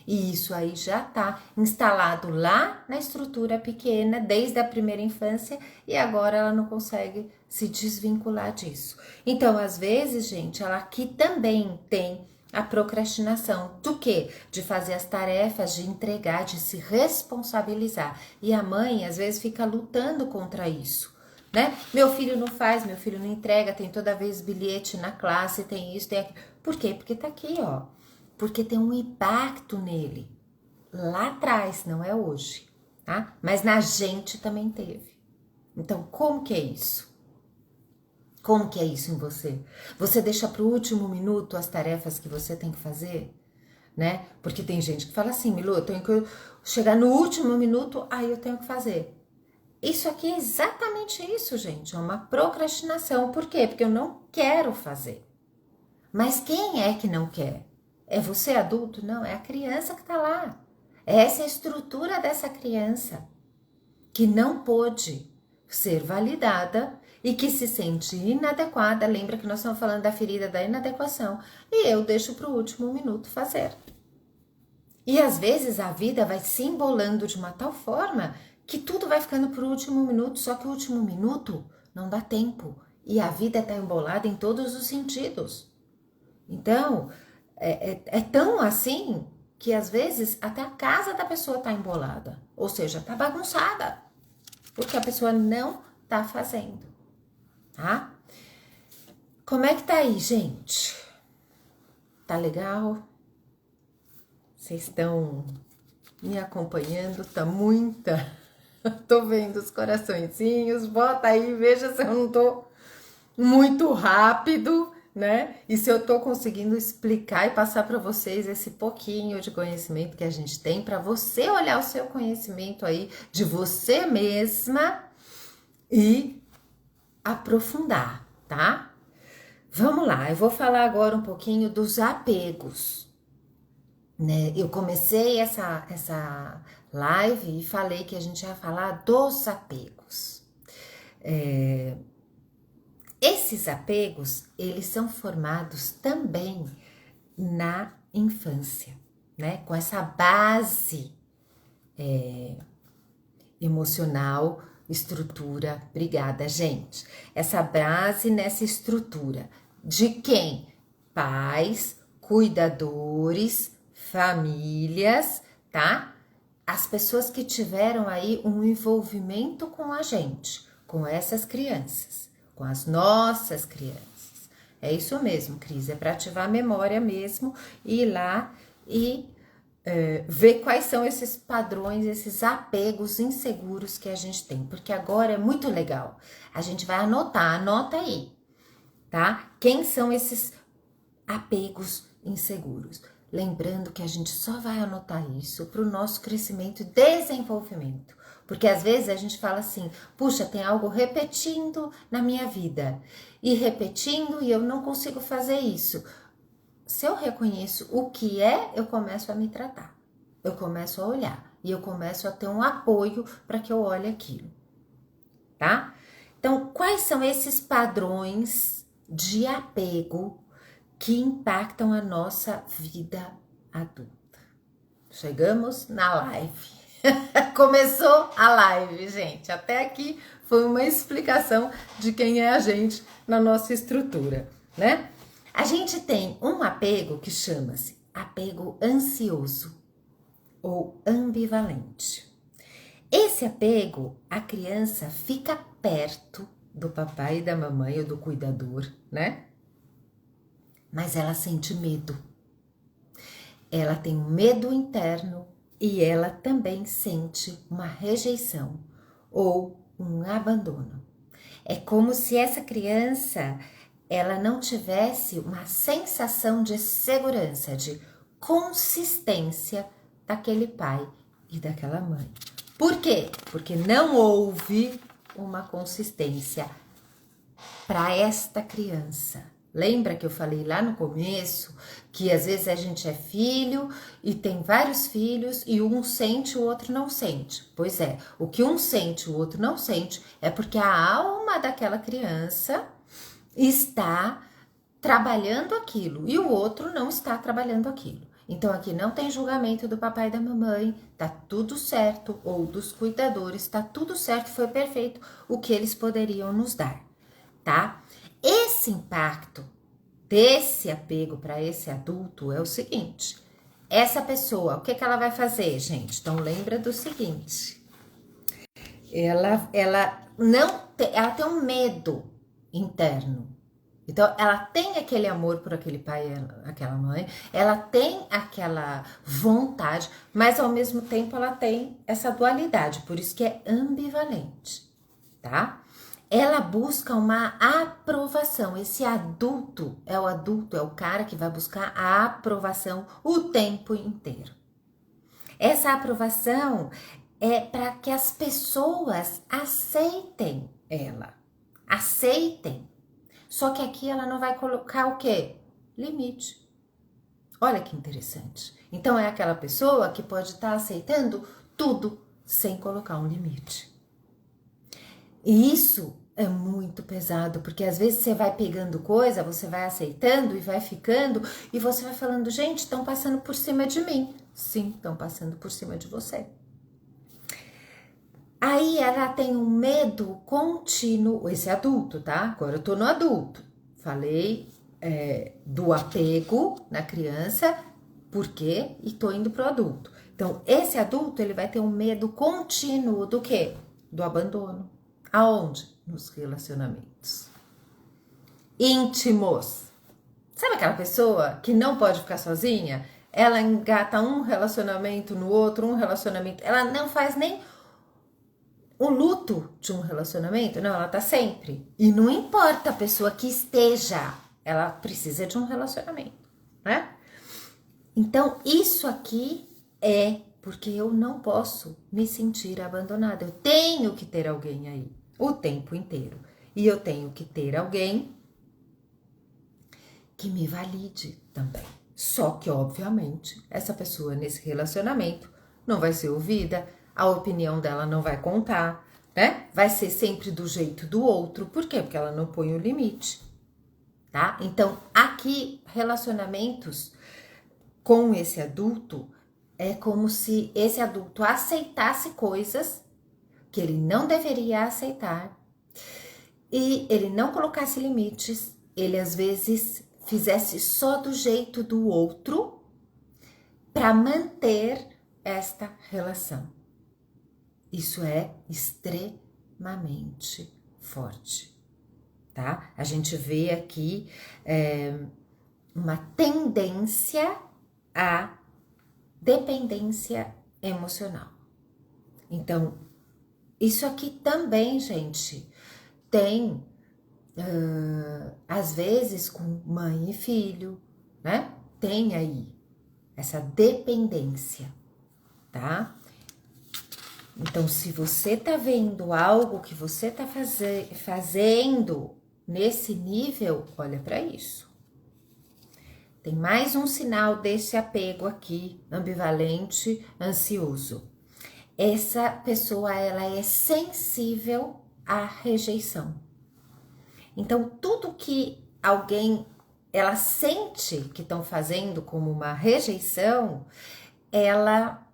E isso aí já está instalado lá na estrutura pequena, desde a primeira infância, e agora ela não consegue se desvincular disso. Então, às vezes, gente, ela aqui também tem a procrastinação do quê? De fazer as tarefas, de entregar, de se responsabilizar. E a mãe, às vezes, fica lutando contra isso, né? Meu filho não faz, meu filho não entrega, tem toda vez bilhete na classe, tem isso, tem aquilo. Por quê? Porque tá aqui, ó. Porque tem um impacto nele. Lá atrás, não é hoje, tá? Mas na gente também teve. Então, como que é isso? Como que é isso em você? Você deixa para o último minuto as tarefas que você tem que fazer, né? Porque tem gente que fala assim, Milu, eu tenho que chegar no último minuto, aí eu tenho que fazer. Isso aqui é exatamente isso, gente, é uma procrastinação. Por quê? Porque eu não quero fazer. Mas quem é que não quer? É você adulto? Não, é a criança que tá lá. É essa estrutura dessa criança que não pôde ser validada e que se sente inadequada. Lembra que nós estamos falando da ferida da inadequação. E eu deixo para o último minuto fazer. E às vezes a vida vai se embolando de uma tal forma que tudo vai ficando para o último minuto, só que o último minuto não dá tempo. E a vida está embolada em todos os sentidos. Então, é tão assim que às vezes até a casa da pessoa está embolada. Ou seja, está bagunçada. Porque a pessoa não tá fazendo, tá? Como é que tá aí, gente? Tá legal? Vocês estão me acompanhando? Tá muita... Tô vendo os coraçõezinhos. Bota aí, veja se eu não tô muito rápido, né? E se eu tô conseguindo explicar e passar para vocês esse pouquinho de conhecimento que a gente tem, para você olhar o seu conhecimento aí de você mesma e aprofundar, tá? Vamos lá, eu vou falar agora um pouquinho dos apegos, né? Eu comecei essa live e falei que a gente ia falar dos apegos. Esses apegos, eles são formados também na infância, né? Com essa base emocional, estrutura. Obrigada, gente. Essa base nessa estrutura de quem? Pais, cuidadores, famílias, tá? As pessoas que tiveram aí um envolvimento com a gente, com essas crianças, com as nossas crianças. É isso mesmo, Cris, é para ativar a memória mesmo e ir lá e ver quais são esses padrões, esses apegos inseguros que a gente tem, porque agora é muito legal. A gente vai anotar, anota aí, tá? Quem são esses apegos inseguros? Lembrando que a gente só vai anotar isso para o nosso crescimento e desenvolvimento. Porque às vezes a gente fala assim, puxa, tem algo repetindo na minha vida. E repetindo e eu não consigo fazer isso. Se eu reconheço o que é, eu começo a me tratar. Eu começo a olhar. E eu começo a ter um apoio para que eu olhe aquilo. Tá? Então, quais são esses padrões de apego que impactam a nossa vida adulta? Chegamos na live. Começou a live, gente. Até aqui foi uma explicação de quem é a gente na nossa estrutura, né? A gente tem um apego que chama-se apego ansioso ou ambivalente. Esse apego, a criança fica perto do papai e da mamãe ou do cuidador, né? Mas ela sente medo. Ela tem um medo interno e ela também sente uma rejeição ou um abandono. É como se essa criança ela não tivesse uma sensação de segurança, de consistência daquele pai e daquela mãe. Por quê? Porque não houve uma consistência para esta criança. Lembra que eu falei lá no começo que às vezes a gente é filho e tem vários filhos e um sente, o outro não sente? Pois é, o que um sente, o outro não sente é porque a alma daquela criança está trabalhando aquilo e o outro não está trabalhando aquilo. Então aqui não tem julgamento do papai e da mamãe, tá tudo certo, ou dos cuidadores, tá tudo certo, foi perfeito o que eles poderiam nos dar, tá? Esse impacto desse apego para esse adulto é o seguinte: essa pessoa, o que ela vai fazer, gente? Então lembra do seguinte: ela tem um medo interno. Então, ela tem aquele amor por aquele pai e aquela mãe, ela tem aquela vontade, mas ao mesmo tempo ela tem essa dualidade, por isso que é ambivalente, tá? Ela busca uma aprovação. Esse adulto, é o cara que vai buscar a aprovação o tempo inteiro. Essa aprovação é para que as pessoas aceitem ela, aceitem. Só que aqui ela não vai colocar o quê? Limite. Olha que interessante. Então é aquela pessoa que pode estar aceitando tudo sem colocar um limite. E isso é muito pesado, porque às vezes você vai pegando coisa, você vai aceitando e vai ficando, e você vai falando, gente, estão passando por cima de mim. Sim, estão passando por cima de você. Aí ela tem um medo contínuo, esse adulto, tá? Agora eu tô no adulto. Falei do apego na criança, por quê? E tô indo pro adulto. Então, esse adulto, ele vai ter um medo contínuo do quê? Do abandono. Aonde? Nos relacionamentos íntimos. Sabe aquela pessoa que não pode ficar sozinha? Ela engata um relacionamento no outro, um relacionamento. Ela não faz nem o luto de um relacionamento, não, ela tá sempre. E não importa a pessoa que esteja, ela precisa de um relacionamento, né? Então, isso aqui é porque eu não posso me sentir abandonada. Eu tenho que ter alguém aí o tempo inteiro. E eu tenho que ter alguém que me valide também. Só que, obviamente, essa pessoa nesse relacionamento não vai ser ouvida, a opinião dela não vai contar, né? Vai ser sempre do jeito do outro. Por quê? Porque ela não põe o limite, tá? Então, aqui, relacionamentos com esse adulto é como se esse adulto aceitasse coisas que ele não deveria aceitar e ele não colocasse limites, ele às vezes fizesse só do jeito do outro para manter esta relação. Isso é extremamente forte, tá? A gente vê aqui uma tendência à dependência emocional. Então, isso aqui também, gente, tem, às vezes, com mãe e filho, né? Tem aí essa dependência, tá? Então, se você tá vendo algo que você tá fazendo nesse nível, olha para isso. Tem mais um sinal desse apego aqui, ambivalente, ansioso. Essa pessoa, ela é sensível à rejeição. Então, tudo que alguém, ela sente que estão fazendo como uma rejeição, ela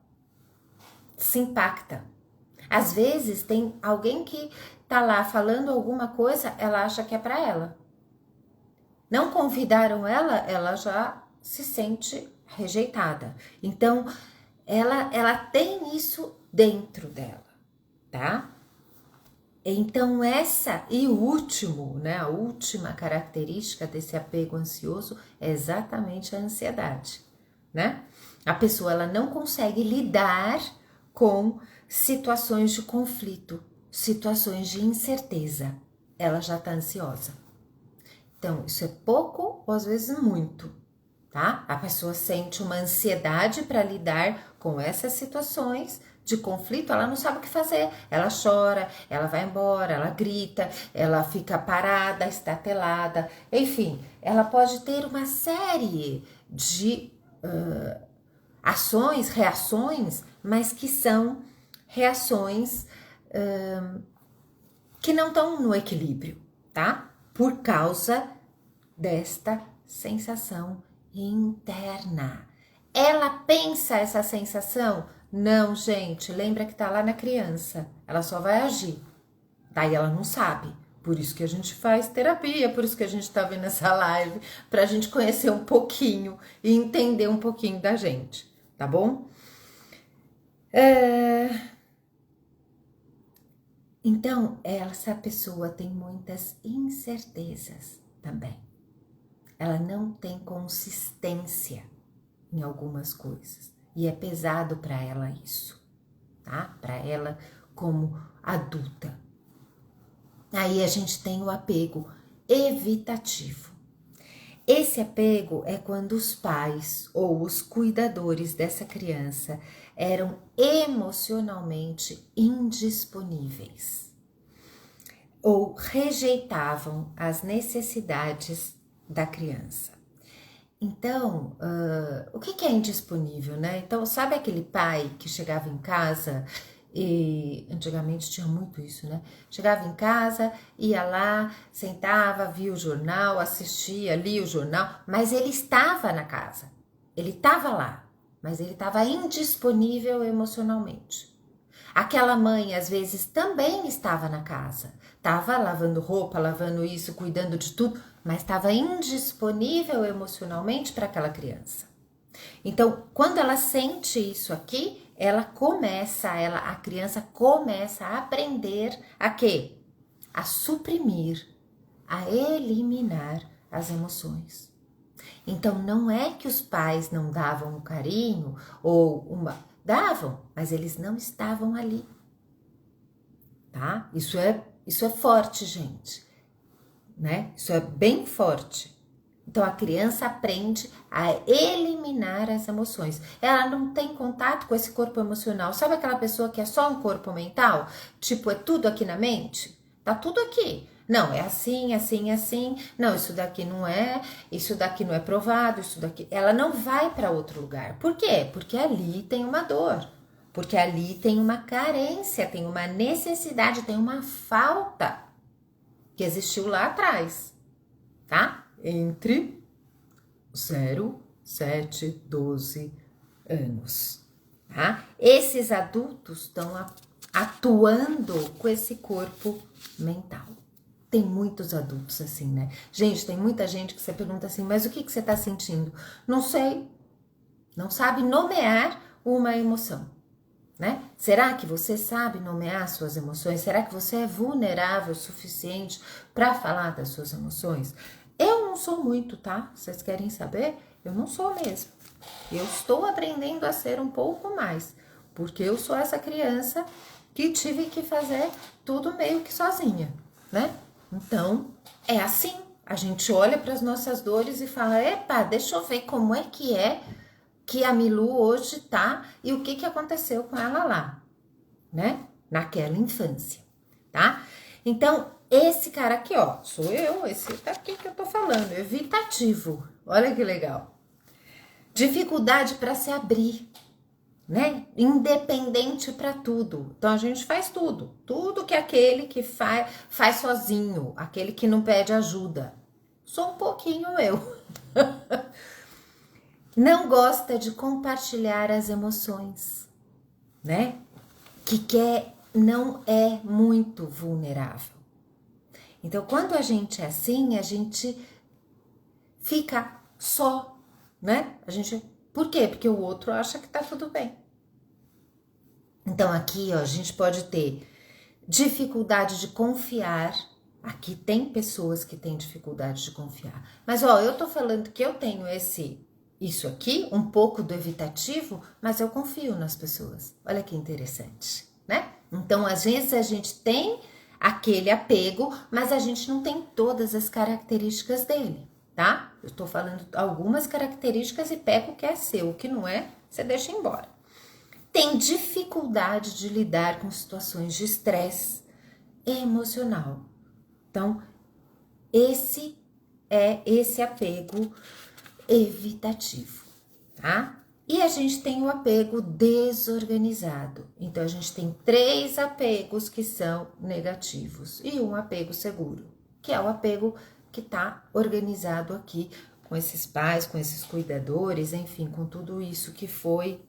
se impacta. Às vezes tem alguém que tá lá falando alguma coisa, ela acha que é para ela. Não convidaram ela, ela já se sente rejeitada. Então, ela tem isso dentro dela, tá? Então, essa e o último, né? A última característica desse apego ansioso é exatamente a ansiedade, né? A pessoa, ela não consegue lidar com situações de conflito, situações de incerteza. Ela já tá ansiosa. Então, isso é pouco ou às vezes muito, tá? A pessoa sente uma ansiedade para lidar com essas situações de conflito, ela não sabe o que fazer. Ela chora, ela vai embora, ela grita, ela fica parada, estatelada, enfim, ela pode ter uma série de ações, reações, mas que são reações que não estão no equilíbrio, tá? Por causa desta sensação interna. Ela pensa essa sensação? Não, gente, lembra que tá lá na criança. Ela só vai agir. Daí ela não sabe. Por isso que a gente faz terapia, por isso que a gente tá vendo essa live, pra gente conhecer um pouquinho e entender um pouquinho da gente, tá bom? Então, essa pessoa tem muitas incertezas também. Ela não tem consistência em algumas coisas. E é pesado para ela isso, tá? Para ela como adulta. Aí a gente tem o apego evitativo. Esse apego é quando os pais ou os cuidadores dessa criança eram emocionalmente indisponíveis ou rejeitavam as necessidades da criança. Então, o que é indisponível, né? Então, sabe aquele pai que chegava em casa e antigamente tinha muito isso, né? Chegava em casa, ia lá, sentava, via o jornal, assistia, lia o jornal, mas ele estava na casa, ele estava lá, mas ele estava indisponível emocionalmente. Aquela mãe, às vezes, também estava na casa, estava lavando roupa, lavando isso, cuidando de tudo, mas estava indisponível emocionalmente para aquela criança. Então, quando ela sente isso aqui, a criança começa a aprender a quê? A suprimir, a eliminar as emoções. Então, não é que os pais não davam um carinho davam, mas eles não estavam ali, tá? Isso é forte, gente, né? Isso é bem forte. Então, a criança aprende a eliminar as emoções. Ela não tem contato com esse corpo emocional. Sabe aquela pessoa que é só um corpo mental? Tipo, é tudo aqui na mente? Tá tudo aqui. Não, é assim, assim, assim. Não, isso daqui não é provado, isso daqui. Ela não vai para outro lugar. Por quê? Porque ali tem uma dor. Porque ali tem uma carência, tem uma necessidade, tem uma falta que existiu lá atrás, tá? Entre 0, 7, 12 anos, tá? Esses adultos estão atuando com esse corpo mental. Tem muitos adultos assim, né? Gente, tem muita gente que você pergunta assim, mas o que você tá sentindo? Não sei. Não sabe nomear uma emoção, né? Será que você sabe nomear suas emoções? Será que você é vulnerável o suficiente para falar das suas emoções? Eu não sou muito, tá? Vocês querem saber? Eu não sou mesmo. Eu estou aprendendo a ser um pouco mais, porque eu sou essa criança que tive que fazer tudo meio que sozinha, né? Então, é assim. A gente olha para as nossas dores e fala, epa, deixa eu ver como é que a Milu hoje tá e o que aconteceu com ela lá, né? Naquela infância, tá? Então, esse cara aqui, ó, sou eu, esse daqui que eu tô falando, evitativo. Olha que legal. Dificuldade para se abrir, né? Independente para tudo. Então, a gente faz tudo. Tudo que aquele que faz sozinho, aquele que não pede ajuda. Sou um pouquinho eu. Não gosta de compartilhar as emoções, né? Não é muito vulnerável. Então, quando a gente é assim, a gente fica só, né? Por quê? Porque o outro acha que tá tudo bem. Então, aqui, ó, a gente pode ter dificuldade de confiar. Aqui tem pessoas que têm dificuldade de confiar. Mas, ó, eu tô falando que eu tenho isso aqui, um pouco do evitativo, mas eu confio nas pessoas. Olha que interessante, né? Então, às vezes a gente tem aquele apego, mas a gente não tem todas as características dele, tá? Eu tô falando algumas características e pego o que é seu, o que não é, você deixa embora. Tem dificuldade de lidar com situações de estresse emocional. Então, esse é esse apego evitativo, tá? E a gente tem o apego desorganizado. Então, a gente tem 3 apegos que são negativos e um apego seguro, que é o apego que tá organizado aqui com esses pais, com esses cuidadores, enfim, com tudo isso que foi,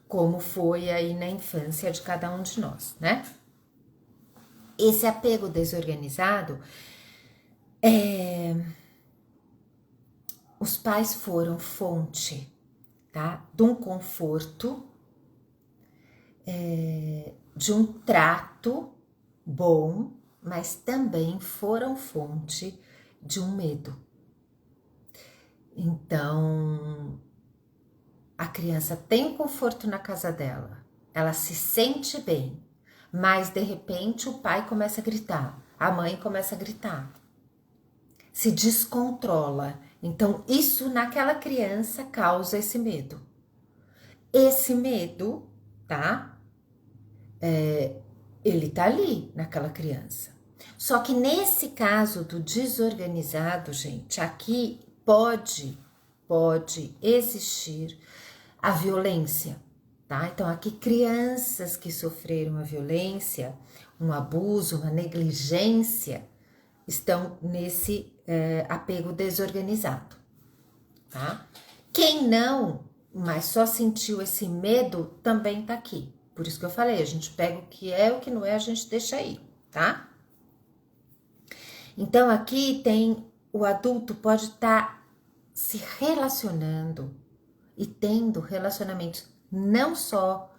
como foi aí na infância de cada um de nós, né? Esse apego desorganizado, os pais foram fonte, tá? De um conforto, de um trato bom, mas também foram fonte de um medo. Então, a criança tem um conforto na casa dela, ela se sente bem, mas de repente o pai começa a gritar, a mãe começa a gritar, se descontrola. Então, isso naquela criança causa esse medo. Esse medo, tá? Ele tá ali naquela criança. Só que nesse caso do desorganizado, gente, aqui pode existir a violência, tá? Então, aqui crianças que sofreram a violência, um abuso, uma negligência, estão nesse apego desorganizado, tá? Quem não, mas só sentiu esse medo, também tá aqui. Por isso que eu falei, a gente pega o que é, o que não é, a gente deixa aí, tá? Então, aqui tem, o adulto pode estar se relacionando e tendo relacionamentos não só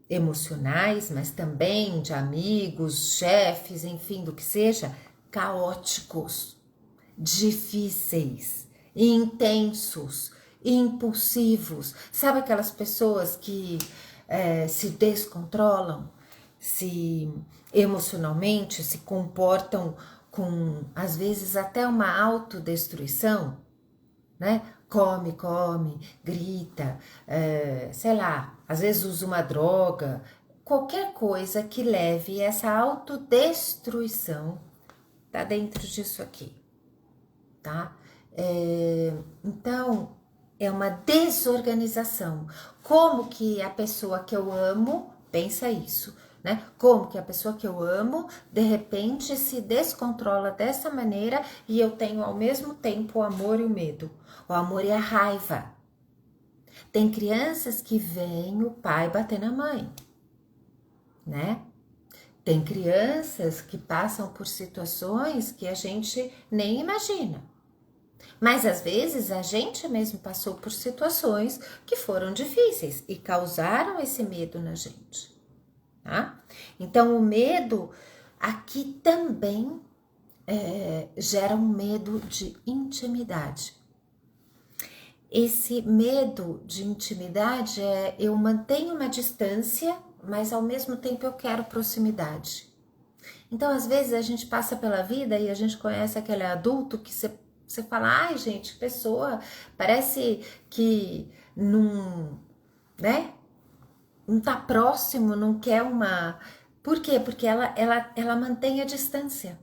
emocionais, mas também de amigos, chefes, enfim, do que seja, caóticos, difíceis, intensos, impulsivos. Sabe aquelas pessoas que se descontrolam, se emocionalmente se comportam com, às vezes, até uma autodestruição, né? Come, grita, sei lá, às vezes usa uma droga, qualquer coisa que leve essa autodestruição tá dentro disso aqui, tá? Então, é uma desorganização. Como que a pessoa que eu amo, pensa isso, né? Como que a pessoa que eu amo, de repente, se descontrola dessa maneira e eu tenho ao mesmo tempo o amor e o medo, o amor e a raiva. Tem crianças que veem o pai bater na mãe, né? Tem crianças que passam por situações que a gente nem imagina. Mas às vezes a gente mesmo passou por situações que foram difíceis e causaram esse medo na gente, tá? Então o medo aqui também gera um medo de intimidade. Esse medo de intimidade eu mantenho uma distância, mas ao mesmo tempo eu quero proximidade. Então às vezes a gente passa pela vida e a gente conhece aquele adulto que você fala, ai gente, pessoa, parece que não, né? Não tá próximo, não quer uma... Por quê? Porque ela mantém a distância.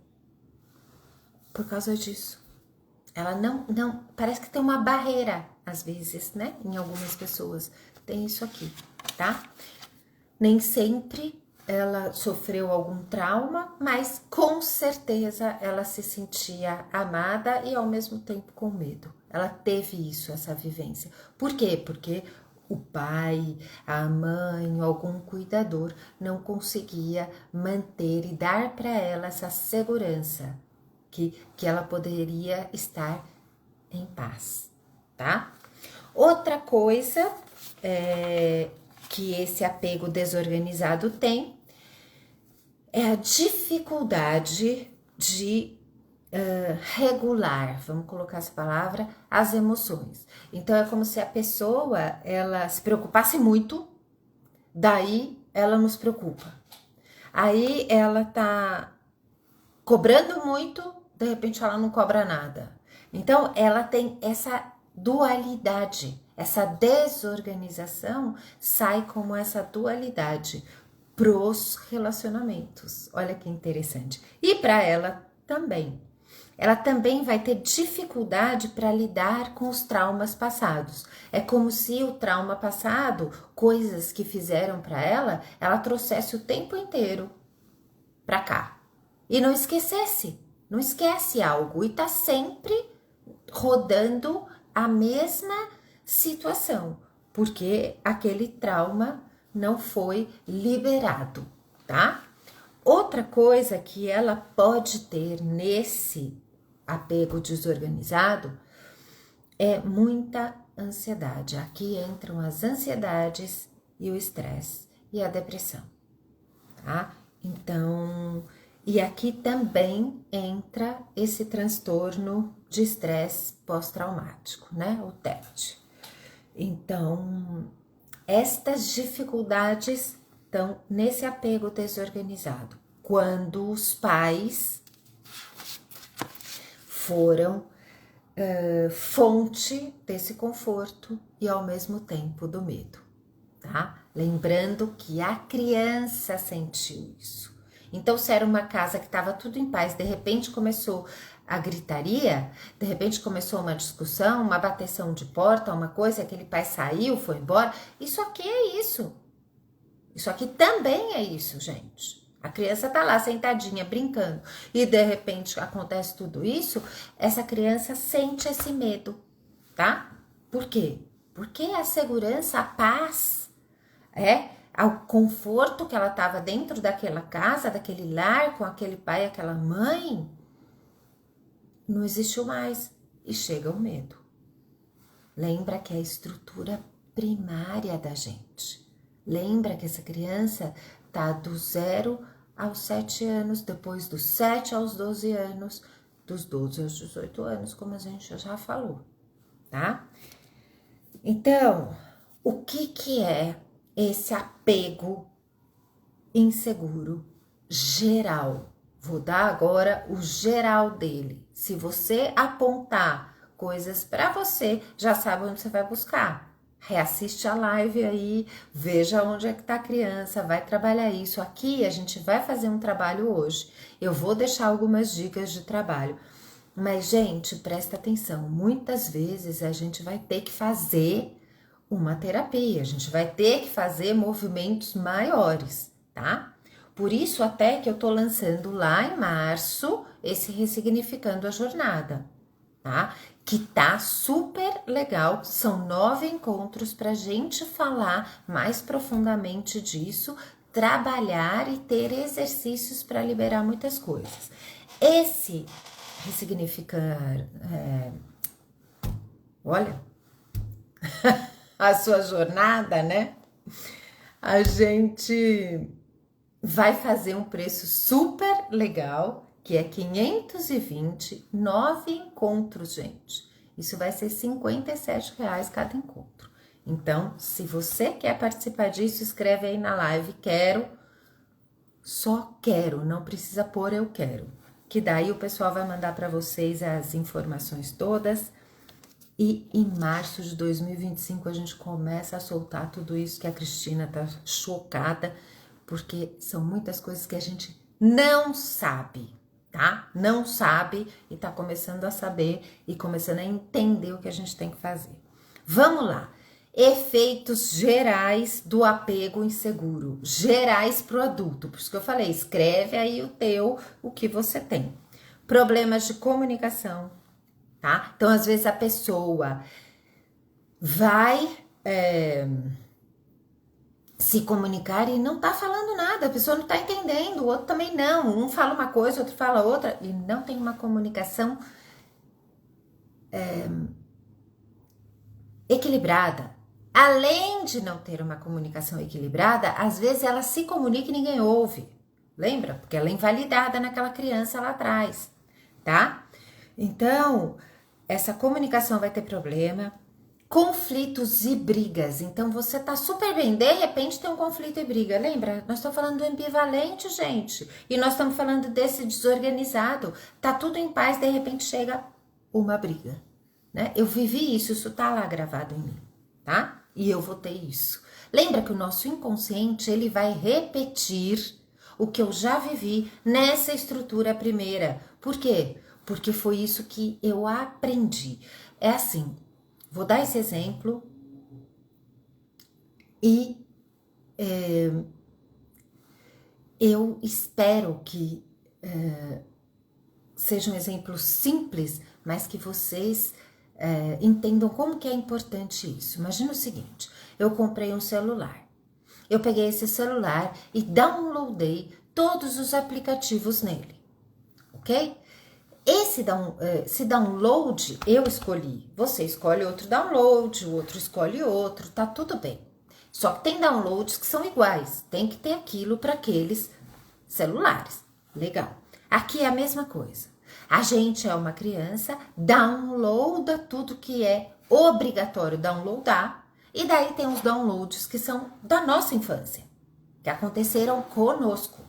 Por causa disso. Ela não, parece que tem uma barreira, às vezes, né? Em algumas pessoas. Tem isso aqui, tá? Nem sempre ela sofreu algum trauma, mas com certeza ela se sentia amada e ao mesmo tempo com medo. Ela teve isso, essa vivência. Por quê? Porque o pai, a mãe, algum cuidador não conseguia manter e dar para ela essa segurança que ela poderia estar em paz, tá? Outra coisa que esse apego desorganizado tem é a dificuldade de regular, vamos colocar essa palavra, as emoções. Então é como se a pessoa ela se preocupasse muito, daí ela nos preocupa. Aí ela tá cobrando muito, de repente ela não cobra nada. Então ela tem essa dualidade, essa desorganização sai como essa dualidade pros relacionamentos. Olha que interessante. E para ela também. Ela também vai ter dificuldade para lidar com os traumas passados. É como se o trauma passado, coisas que fizeram para ela trouxesse o tempo inteiro para cá. E não esquecesse. não esquece algo e tá sempre rodando a mesma situação, porque aquele trauma não foi liberado, tá? Outra coisa que ela pode ter nesse apego desorganizado é muita ansiedade. Aqui entram as ansiedades e o estresse e a depressão, tá? Então, e aqui também entra esse transtorno de estresse pós-traumático, né? O TED. Então, estas dificuldades estão nesse apego desorganizado. Quando os pais foram fonte desse conforto e ao mesmo tempo do medo, tá? Lembrando que a criança sentiu isso. Então, se era uma casa que estava tudo em paz, de repente começou a gritaria, de repente começou uma discussão, uma bateção de porta, uma coisa, aquele pai saiu, foi embora. Isso aqui é isso. Isso aqui também é isso, gente. A criança tá lá sentadinha, brincando, e de repente acontece tudo isso, essa criança sente esse medo, tá? Por quê? Porque a segurança, a paz, ao conforto que ela estava dentro daquela casa, daquele lar, com aquele pai, aquela mãe, não existiu mais. E chega o medo. Lembra que é a estrutura primária da gente. Lembra que essa criança tá do 0 aos 7 anos, depois dos 7 aos 12 anos, dos 12 aos 18 anos, como a gente já falou, tá? Então, o que é esse apego inseguro geral? Vou dar agora o geral dele. Se você apontar coisas para você, já sabe onde você vai buscar. Reassiste a live aí, veja onde é que tá a criança, vai trabalhar isso. Aqui a gente vai fazer um trabalho hoje. Eu vou deixar algumas dicas de trabalho. Mas, gente, presta atenção. Muitas vezes a gente vai ter que fazer uma terapia, a gente vai ter que fazer movimentos maiores, tá? Por isso até que eu tô lançando lá em março esse Ressignificando a Jornada, tá? Que tá super legal, são 9 encontros pra gente falar mais profundamente disso, trabalhar e ter exercícios para liberar muitas coisas. Esse ressignificar, olha, a sua jornada, né? A gente vai fazer um preço super legal, que é 520, 9 encontros, gente. Isso vai ser R$ 57 cada encontro. Então, se você quer participar disso, escreve aí na live, quero, só quero, não precisa pôr eu quero. Que daí o pessoal vai mandar para vocês as informações todas. E em março de 2025 a gente começa a soltar tudo isso que a Cristina tá chocada, porque são muitas coisas que a gente não sabe, tá? Não sabe e tá começando a saber e começando a entender o que a gente tem que fazer. Vamos lá. Efeitos gerais do apego inseguro, gerais pro adulto. Por isso que eu falei, escreve aí o que você tem. Problemas de comunicação, tá? Então, às vezes a pessoa vai se comunicar e não tá falando nada, a pessoa não tá entendendo, o outro também não. Um fala uma coisa, outro fala outra, e não tem uma comunicação equilibrada. Além de não ter uma comunicação equilibrada, às vezes ela se comunica e ninguém ouve. Lembra? Porque ela é invalidada naquela criança lá atrás, tá? Então, essa comunicação vai ter problema. Conflitos e brigas. Então, você tá super bem, de repente tem um conflito e briga. Lembra? Nós estamos falando do ambivalente, gente. E nós estamos falando desse desorganizado. Tá tudo em paz, de repente chega uma briga, né? Eu vivi isso, isso tá lá gravado em mim, tá? E eu vou ter isso. Lembra que o nosso inconsciente, ele vai repetir o que eu já vivi nessa estrutura primeira. Por quê? Porque foi isso que eu aprendi. É assim, vou dar esse exemplo e eu espero que seja um exemplo simples, mas que vocês entendam como que é importante isso. Imagina o seguinte, eu comprei um celular. Eu peguei esse celular e downloadei todos os aplicativos nele, ok? Esse download eu escolhi. Você escolhe outro download, o outro escolhe outro, tá tudo bem. Só que tem downloads que são iguais. Tem que ter aquilo para aqueles celulares. Legal. Aqui é a mesma coisa. A gente é uma criança, downloada tudo que é obrigatório downloadar. E daí tem os downloads que são da nossa infância, que aconteceram conosco,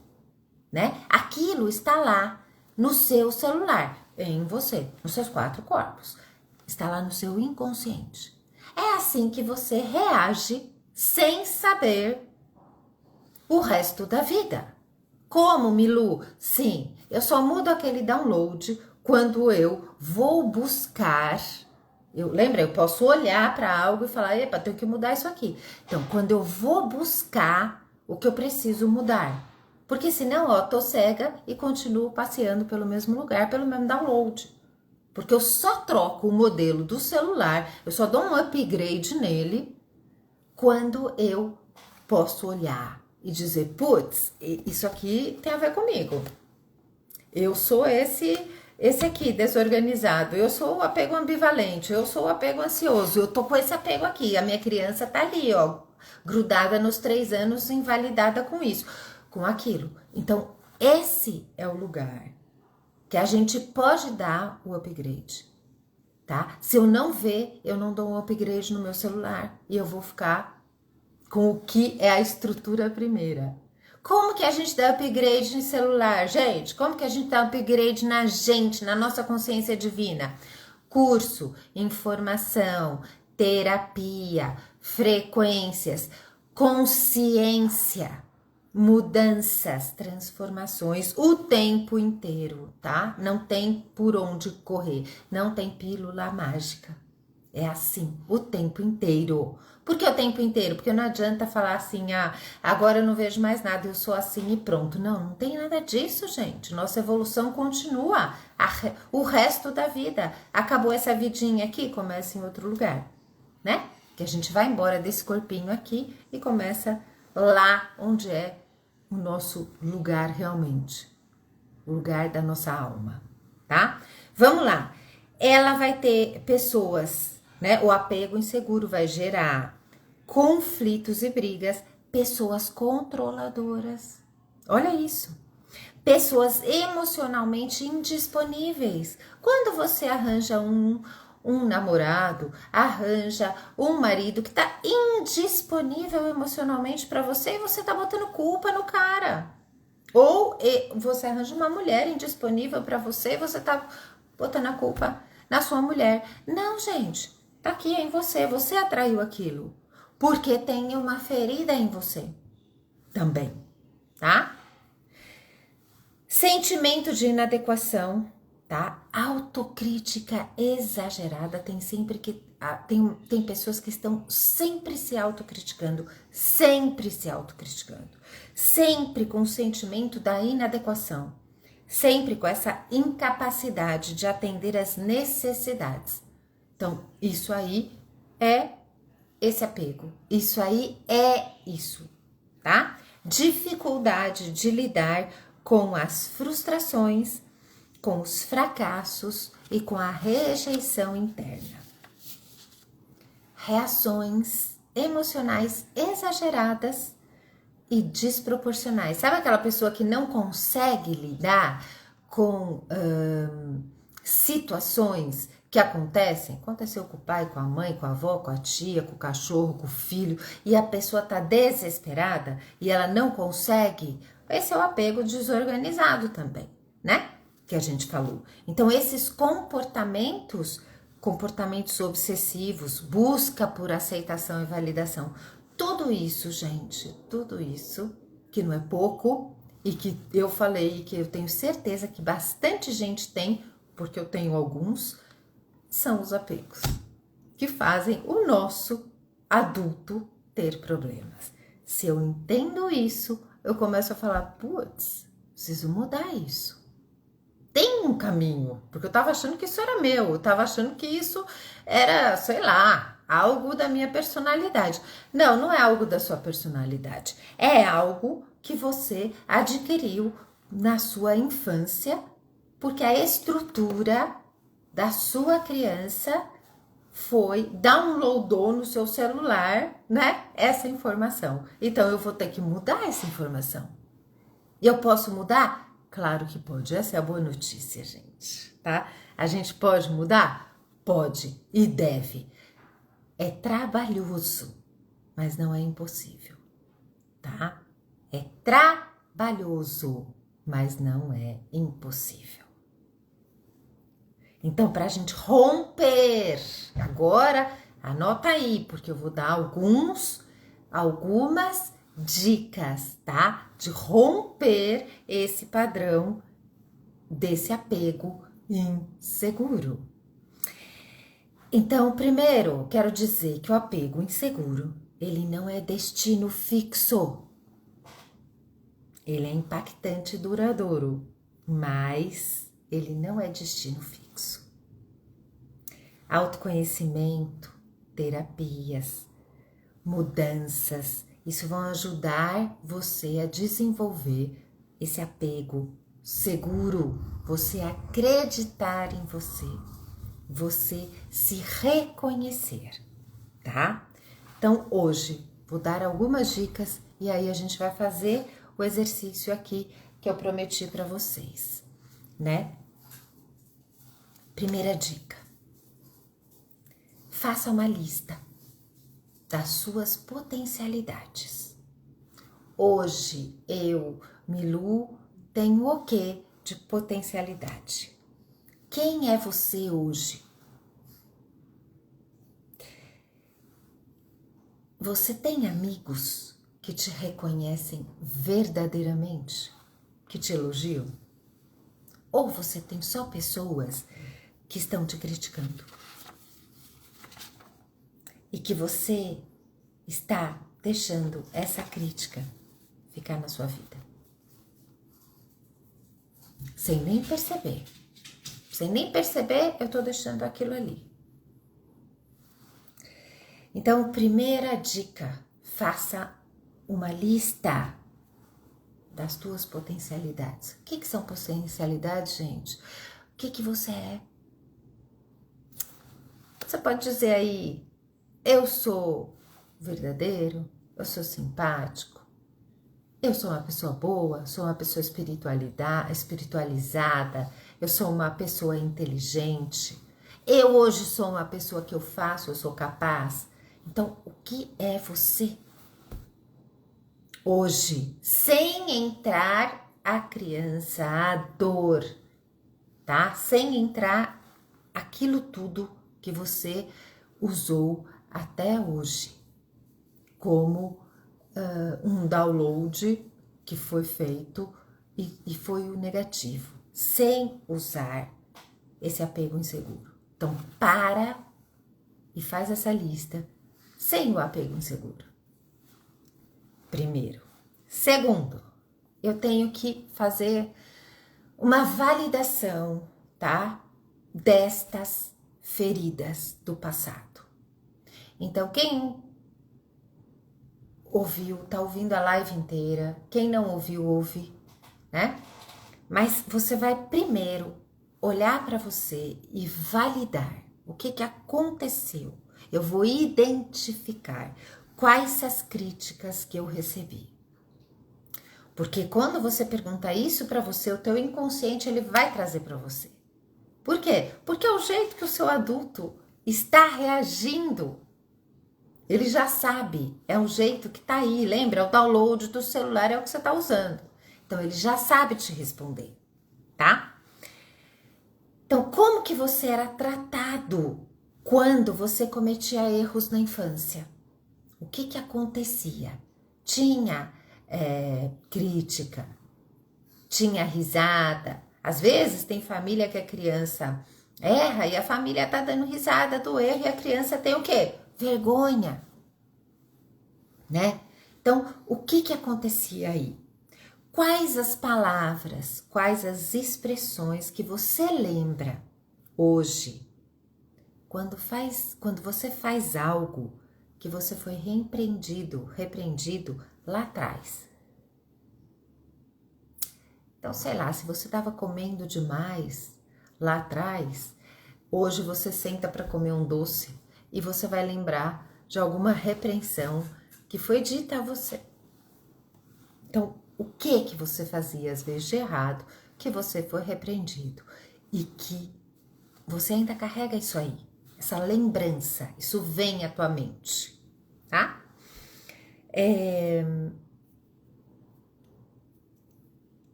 né? Aquilo está lá no seu celular, em você, nos seus 4 corpos. Está lá no seu inconsciente. É assim que você reage sem saber o resto da vida. Como, Milu? Sim, eu só mudo aquele download quando eu vou buscar. Lembra, eu posso olhar para algo e falar, epa, tenho que mudar isso aqui. Então, quando eu vou buscar o que eu preciso mudar. Porque senão, ó, tô cega e continuo passeando pelo mesmo lugar, pelo mesmo download. Porque eu só troco o modelo do celular, eu só dou um upgrade nele quando eu posso olhar e dizer, putz, isso aqui tem a ver comigo. Eu sou esse aqui, desorganizado. Eu sou o apego ambivalente, eu sou o apego ansioso. Eu tô com esse apego aqui. A minha criança tá ali, ó, grudada nos 3 anos, invalidada com isso, com aquilo. Então, esse é o lugar que a gente pode dar o upgrade, tá? Se eu não ver, eu não dou um upgrade no meu celular e eu vou ficar com o que é a estrutura primeira. Como que a gente dá upgrade em celular, gente? Como que a gente dá upgrade na gente, na nossa consciência divina? Curso, informação, terapia, frequências, consciência, mudanças, transformações o tempo inteiro, tá? Não tem por onde correr, não tem pílula mágica. É assim, o tempo inteiro. Por que o tempo inteiro? Porque não adianta falar assim, agora eu não vejo mais nada, eu sou assim e pronto. Não, não tem nada disso, gente. Nossa evolução continua o resto da vida. Acabou essa vidinha aqui, começa em outro lugar, né? Que a gente vai embora desse corpinho aqui e começa lá onde é o nosso lugar realmente. O lugar da nossa alma, tá? Vamos lá. Ela vai ter pessoas, né? O apego inseguro vai gerar conflitos e brigas, pessoas controladoras. Olha isso. Pessoas emocionalmente indisponíveis. Quando você arranja um namorado, arranja um marido que tá indisponível emocionalmente para você e você tá botando culpa no cara. Ou você arranja uma mulher indisponível para você e você tá botando a culpa na sua mulher. Não, gente, tá aqui em você, você atraiu aquilo. Porque tem uma ferida em você também, tá? Sentimento de inadequação, tá? Autocrítica exagerada, tem sempre que... Tem pessoas que estão sempre se autocriticando, sempre com o sentimento da inadequação, sempre com essa incapacidade de atender às necessidades. Então, isso aí é esse apego, isso aí é isso, tá? Dificuldade de lidar com as frustrações, com os fracassos e com a rejeição interna. Reações emocionais exageradas e desproporcionais. Sabe aquela pessoa que não consegue lidar com situações que aconteceu com o pai, com a mãe, com a avó, com a tia, com o cachorro, com o filho, e a pessoa tá desesperada e ela não consegue? Esse é o apego desorganizado também, né? Que a gente falou. Então, esses comportamentos obsessivos, busca por aceitação e validação, tudo isso, gente, tudo isso, que não é pouco, e que eu falei, que eu tenho certeza que bastante gente tem, porque eu tenho alguns, são os apegos que fazem o nosso adulto ter problemas. Se eu entendo isso, eu começo a falar, putz, preciso mudar isso. Tem tem um caminho, porque eu tava achando que isso era meu, eu tava achando que isso era, sei lá, algo da minha personalidade. Não, não é algo da sua personalidade, é algo que você adquiriu na sua infância, porque a estrutura da sua criança downloadou no seu celular, né, essa informação. Então eu vou ter que mudar essa informação. E eu posso mudar? Claro que pode. Essa é a boa notícia, gente, tá? A gente pode mudar? Pode e deve. É trabalhoso, mas não é impossível, tá? É trabalhoso, mas não é impossível. Então, para a gente romper, agora anota aí, porque eu vou dar algumas dicas, tá? De romper esse padrão desse apego inseguro. Então, primeiro, quero dizer que o apego inseguro, ele não é destino fixo. Ele é impactante e duradouro, mas ele não é destino fixo. Autoconhecimento, terapias, mudanças, isso vão ajudar você a desenvolver esse apego seguro, você acreditar em você, você se reconhecer, tá? Então, hoje, vou dar algumas dicas e aí a gente vai fazer o exercício aqui que eu prometi para vocês, né? Primeira dica. Faça uma lista das suas potencialidades. Hoje, eu, Milu, tenho o quê de potencialidade? Quem é você hoje? Você tem amigos que te reconhecem verdadeiramente? Que te elogiam? Ou você tem só pessoas que estão te criticando? E que você está deixando essa crítica ficar na sua vida? Sem nem perceber. Sem nem perceber, eu tô deixando aquilo ali. Então, primeira dica, faça uma lista das tuas potencialidades. O que são potencialidades, gente? O que você é? Você pode dizer aí, eu sou verdadeiro, eu sou simpático, eu sou uma pessoa boa, sou uma pessoa espiritualizada, eu sou uma pessoa inteligente, eu hoje sou uma pessoa que eu sou capaz. Então, o que é você hoje? Sem entrar a criança, a dor, tá? Sem entrar aquilo tudo que você usou até hoje como um download que foi feito e foi o negativo, sem usar esse apego inseguro. Então, para e faz essa lista sem o apego inseguro. Primeiro. Segundo, eu tenho que fazer uma validação, tá? Destas feridas do passado. Então, quem ouviu, tá ouvindo a live inteira. Quem não ouviu, ouve, né? Mas você vai primeiro olhar para você e validar o que aconteceu. Eu vou identificar quais as críticas que eu recebi. Porque quando você pergunta isso para você, o teu inconsciente ele vai trazer para você. Por quê? Porque é o jeito que o seu adulto está reagindo. Ele já sabe, é um jeito que tá aí, lembra? O download do celular é o que você tá usando. Então, ele já sabe te responder, tá? Então, como que você era tratado quando você cometia erros na infância? O que acontecia? Tinha crítica, tinha risada. Às vezes tem família que a criança erra e a família tá dando risada do erro e a criança tem o quê? Vergonha, né? Então, o que acontecia aí? Quais as palavras, quais as expressões que você lembra hoje quando você faz algo que você foi repreendido lá atrás? Então, sei lá, se você estava comendo demais lá atrás, hoje você senta para comer um doce e você vai lembrar de alguma repreensão que foi dita a você. Então, o que você fazia às vezes de errado, que você foi repreendido e que você ainda carrega isso aí, essa lembrança, isso vem à tua mente, tá?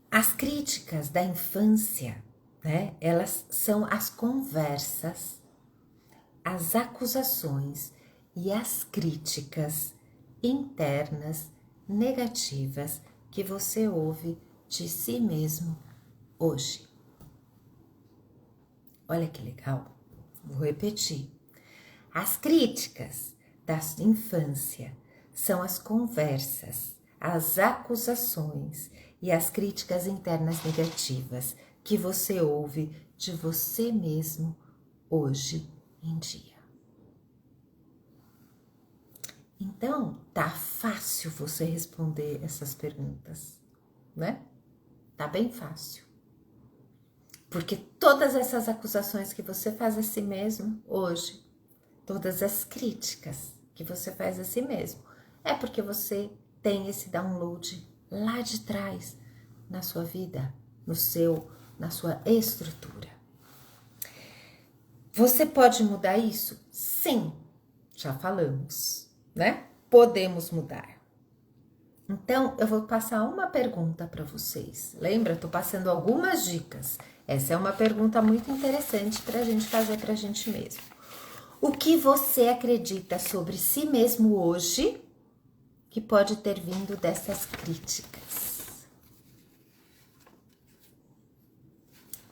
As críticas da infância, né? Elas são as conversas, as acusações e as críticas internas negativas que você ouve de si mesmo hoje. Olha que legal, vou repetir. As críticas da infância são as conversas, as acusações e as críticas internas negativas que você ouve de você mesmo hoje em dia. Então, tá fácil você responder essas perguntas, né? Tá bem fácil. Porque todas essas acusações que você faz a si mesmo hoje, todas as críticas que você faz a si mesmo, é porque você tem esse download lá de trás na sua vida, na sua estrutura. Você pode mudar isso? Sim, já falamos, né? Podemos mudar. Então, eu vou passar uma pergunta para vocês. Lembra? Estou passando algumas dicas. Essa é uma pergunta muito interessante para a gente fazer para a gente mesmo. O que você acredita sobre si mesmo hoje que pode ter vindo dessas críticas?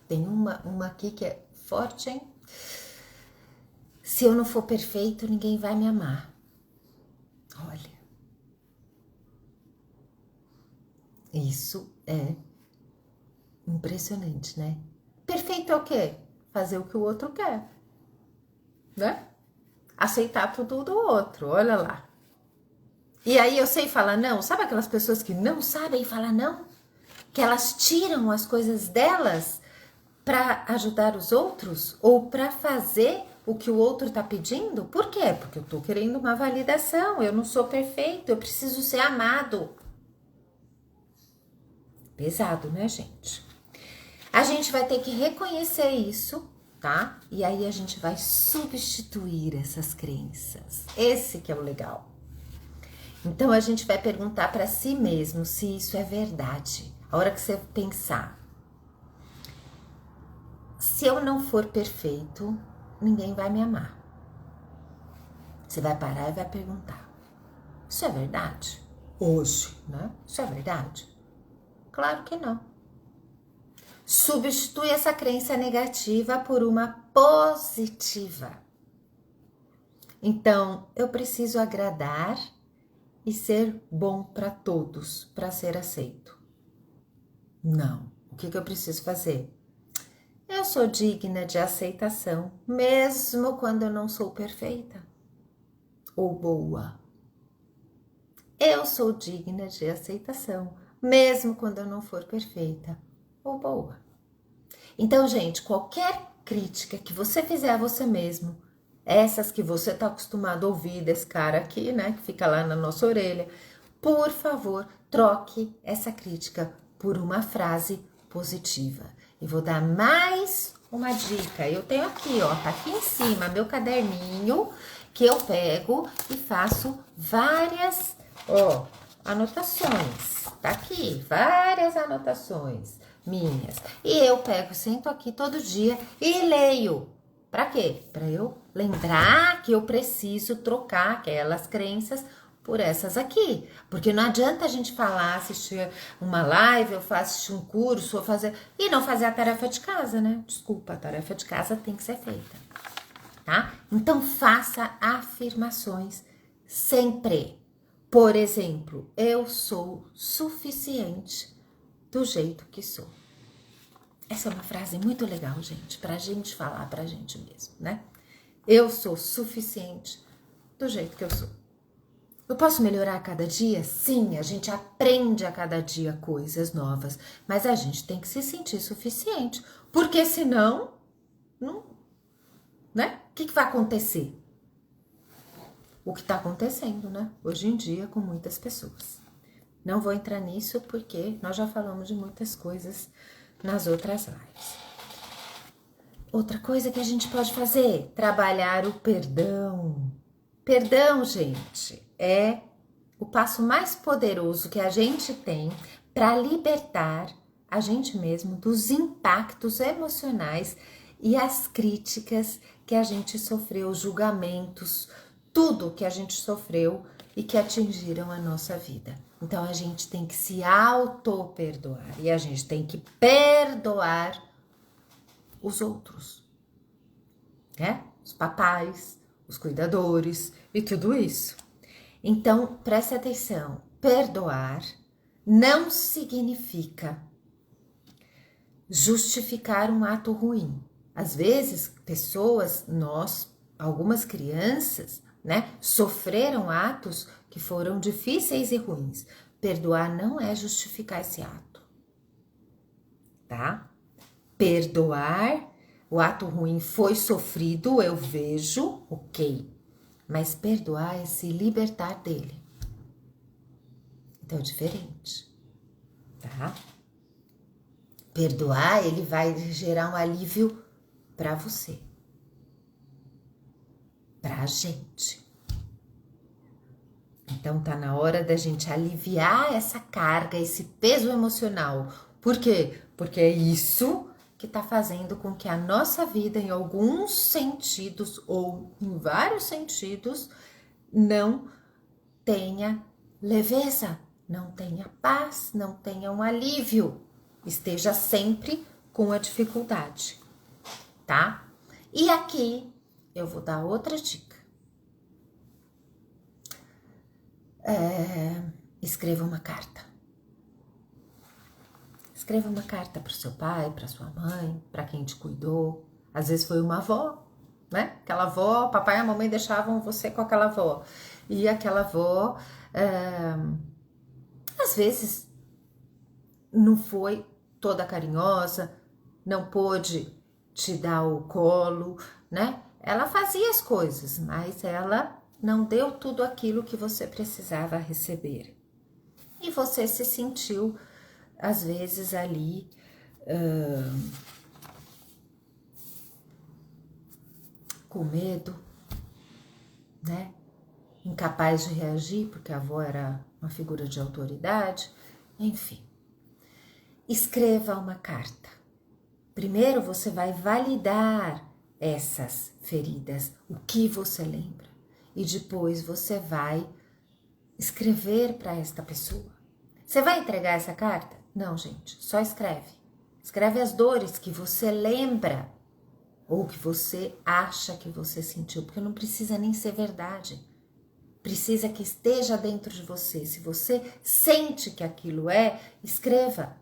Tem uma aqui que é forte, hein? Se eu não for perfeito, ninguém vai me amar. Olha. Isso é impressionante, né? Perfeito é o quê? Fazer o que o outro quer, né? Aceitar tudo do outro, olha lá. E aí eu sei falar não? Sabe aquelas pessoas que não sabem falar não? Que elas tiram as coisas delas para ajudar os outros ou para fazer o que o outro tá pedindo? Por quê? Porque eu tô querendo uma validação, eu não sou perfeito, eu preciso ser amado. Pesado, né, gente? A gente vai ter que reconhecer isso, tá? E aí a gente vai substituir essas crenças. Esse que é o legal. Então a gente vai perguntar para si mesmo se isso é verdade. A hora que você pensar, se eu não for perfeito, ninguém vai me amar. Você vai parar e vai perguntar: isso é verdade? Hoje, né? Isso é verdade? Claro que não. Substitui essa crença negativa por uma positiva. Então, eu preciso agradar e ser bom para todos, para ser aceito. Não. O que eu preciso fazer? Eu sou digna de aceitação, mesmo quando eu não sou perfeita ou boa. Eu sou digna de aceitação, mesmo quando eu não for perfeita ou boa. Então, gente, qualquer crítica que você fizer a você mesmo, essas que você tá acostumado a ouvir desse cara aqui, né, que fica lá na nossa orelha, por favor, troque essa crítica por uma frase positiva. E vou dar mais uma dica. Eu tenho aqui, ó, tá aqui em cima, meu caderninho, que eu pego e faço várias, ó, anotações. Tá aqui, várias anotações minhas. E eu pego, sento aqui todo dia e leio. Pra quê? Pra eu lembrar que eu preciso trocar aquelas crenças por essas aqui. Porque não adianta a gente falar, assistir uma live, ou assistir um curso, ou fazer... E não fazer a tarefa de casa, né? Desculpa, a tarefa de casa tem que ser feita, tá? Então, faça afirmações sempre. Por exemplo, eu sou suficiente do jeito que sou. Essa é uma frase muito legal, gente, pra gente falar pra gente mesmo, né? Eu sou suficiente do jeito que eu sou. Eu posso melhorar a cada dia? Sim, a gente aprende a cada dia coisas novas, mas a gente tem que se sentir suficiente, porque senão, não, né? O que vai acontecer? O que está acontecendo, né? Hoje em dia com muitas pessoas. Não vou entrar nisso porque nós já falamos de muitas coisas nas outras lives. Outra coisa que a gente pode fazer, trabalhar o perdão. Perdão, gente, é o passo mais poderoso que a gente tem para libertar a gente mesmo dos impactos emocionais e as críticas que a gente sofreu, os julgamentos, tudo que a gente sofreu e que atingiram a nossa vida. Então a gente tem que se auto-perdoar e a gente tem que perdoar os outros, né? Os papais, os cuidadores e tudo isso. Então, preste atenção, perdoar não significa justificar um ato ruim. Às vezes, pessoas, algumas crianças, né, sofreram atos que foram difíceis e ruins. Perdoar não é justificar esse ato, tá? Perdoar, o ato ruim foi sofrido, eu vejo, ok. Mas perdoar é se libertar dele. Então é diferente, tá? Perdoar, ele vai gerar um alívio para você, pra gente. Então tá na hora da gente aliviar essa carga, esse peso emocional. Por quê? Porque é isso que tá fazendo com que a nossa vida, em alguns sentidos ou em vários sentidos, não tenha leveza, não tenha paz, não tenha um alívio, esteja sempre com a dificuldade, tá? E aqui eu vou dar outra dica. Escreva uma carta. Escreva uma carta para o seu pai, para sua mãe, para quem te cuidou. Às vezes foi uma avó, né? Aquela avó, papai e a mamãe deixavam você com aquela avó. E aquela avó, às vezes, não foi toda carinhosa, não pôde te dar o colo, né? Ela fazia as coisas, mas ela não deu tudo aquilo que você precisava receber. E você se sentiu, às vezes, ali com medo, né? Incapaz de reagir, porque a avó era uma figura de autoridade, enfim. Escreva uma carta. Primeiro você vai validar essas feridas, o que você lembra, e depois você vai escrever para esta pessoa. Você vai entregar essa carta? Não, gente, só escreve. Escreve as dores que você lembra ou que você acha que você sentiu, porque não precisa nem ser verdade. Precisa que esteja dentro de você. Se você sente que aquilo escreva.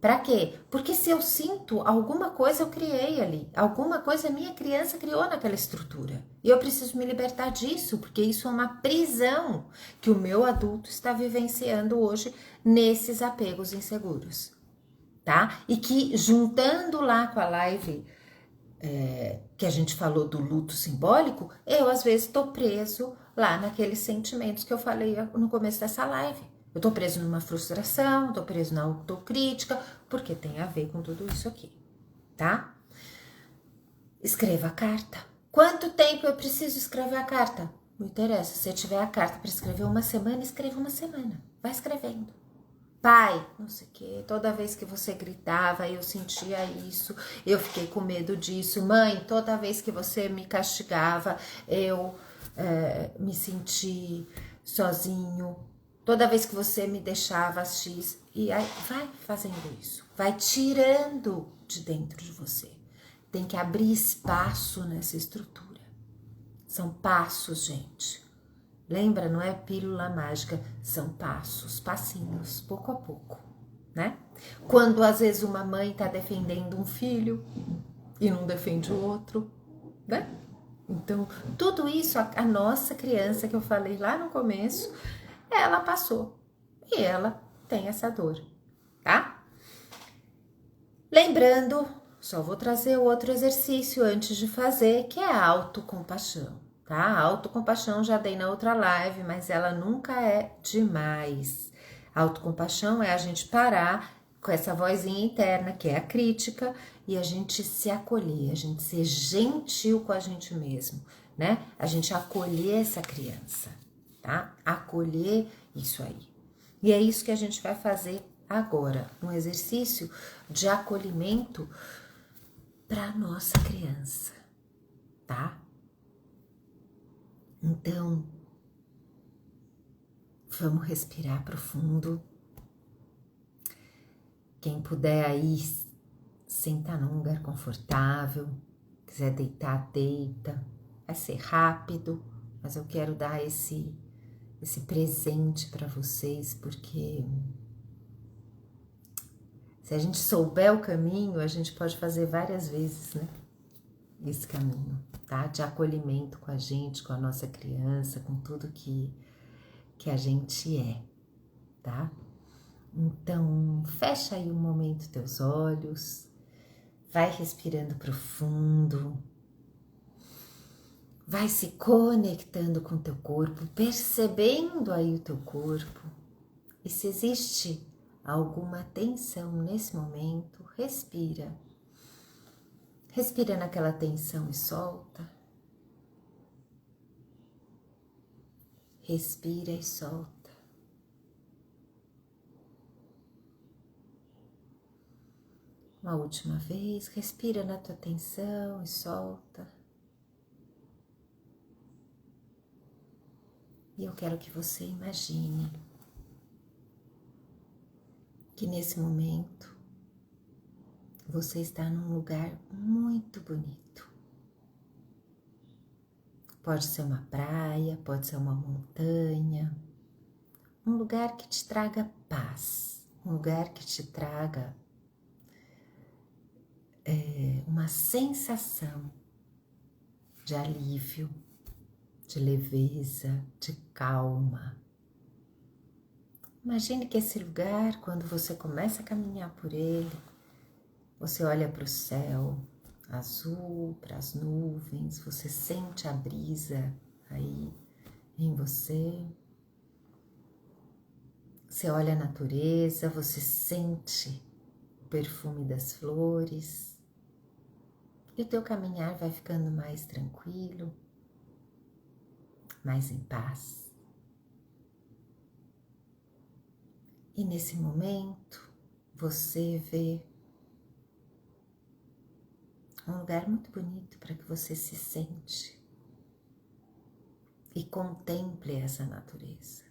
Para quê? Porque se eu sinto, alguma coisa eu criei ali, alguma coisa minha criança criou naquela estrutura. E eu preciso me libertar disso, porque isso é uma prisão que o meu adulto está vivenciando hoje nesses apegos inseguros, tá? E que juntando lá com a live que a gente falou do luto simbólico, eu às vezes estou preso lá naqueles sentimentos que eu falei no começo dessa live. Eu tô preso numa frustração, tô preso na autocrítica, porque tem a ver com tudo isso aqui, tá? Escreva a carta. Quanto tempo eu preciso escrever a carta? Não interessa. Se tiver a carta para escrever uma semana, escreva uma semana. Vai escrevendo. Pai, não sei o quê, toda vez que você gritava, eu sentia isso, eu fiquei com medo disso. Mãe, toda vez que você me castigava, eu me senti sozinho. Toda vez que você me deixava X, e aí vai fazendo isso, vai tirando de dentro de você. Tem que abrir espaço nessa estrutura. São passos, gente. Lembra, não é pílula mágica, são passos, passinhos, pouco a pouco, né? Quando às vezes uma mãe tá defendendo um filho e não defende o outro, né? Então, tudo isso, a nossa criança que eu falei lá no começo, ela passou e ela tem essa dor, tá? Lembrando, só vou trazer o outro exercício antes de fazer, que é a autocompaixão, tá? A autocompaixão já dei na outra live, mas ela nunca é demais. A autocompaixão é a gente parar com essa vozinha interna, que é a crítica, e a gente se acolher, a gente ser gentil com a gente mesmo, né? A gente acolher essa criança, tá? Acolher isso aí. E é isso que a gente vai fazer agora, um exercício de acolhimento para nossa criança, tá? Então, vamos respirar profundo. Quem puder aí, sentar num lugar confortável, quiser deitar, deita. Vai ser rápido, mas eu quero dar esse presente para vocês, porque se a gente souber o caminho, a gente pode fazer várias vezes, né? Esse caminho, tá? De acolhimento com a gente, com a nossa criança, com tudo que a gente é, tá? Então, fecha aí um momento teus olhos, vai respirando profundo, vai se conectando com o teu corpo, percebendo aí o teu corpo. E se existe alguma tensão nesse momento, respira. Respira naquela tensão e solta. Respira e solta. Uma última vez, respira na tua tensão e solta. E eu quero que você imagine que nesse momento você está num lugar muito bonito. Pode ser uma praia, pode ser uma montanha, um lugar que te traga paz, um lugar que te traga uma sensação de alívio, de leveza, de calma. Imagine que esse lugar, quando você começa a caminhar por ele, você olha para o céu azul, para as nuvens, você sente a brisa aí em você. Você olha a natureza, você sente o perfume das flores. E o teu caminhar vai ficando mais tranquilo, mais em paz. E nesse momento, você vê um lugar muito bonito para que você se sente e contemple essa natureza.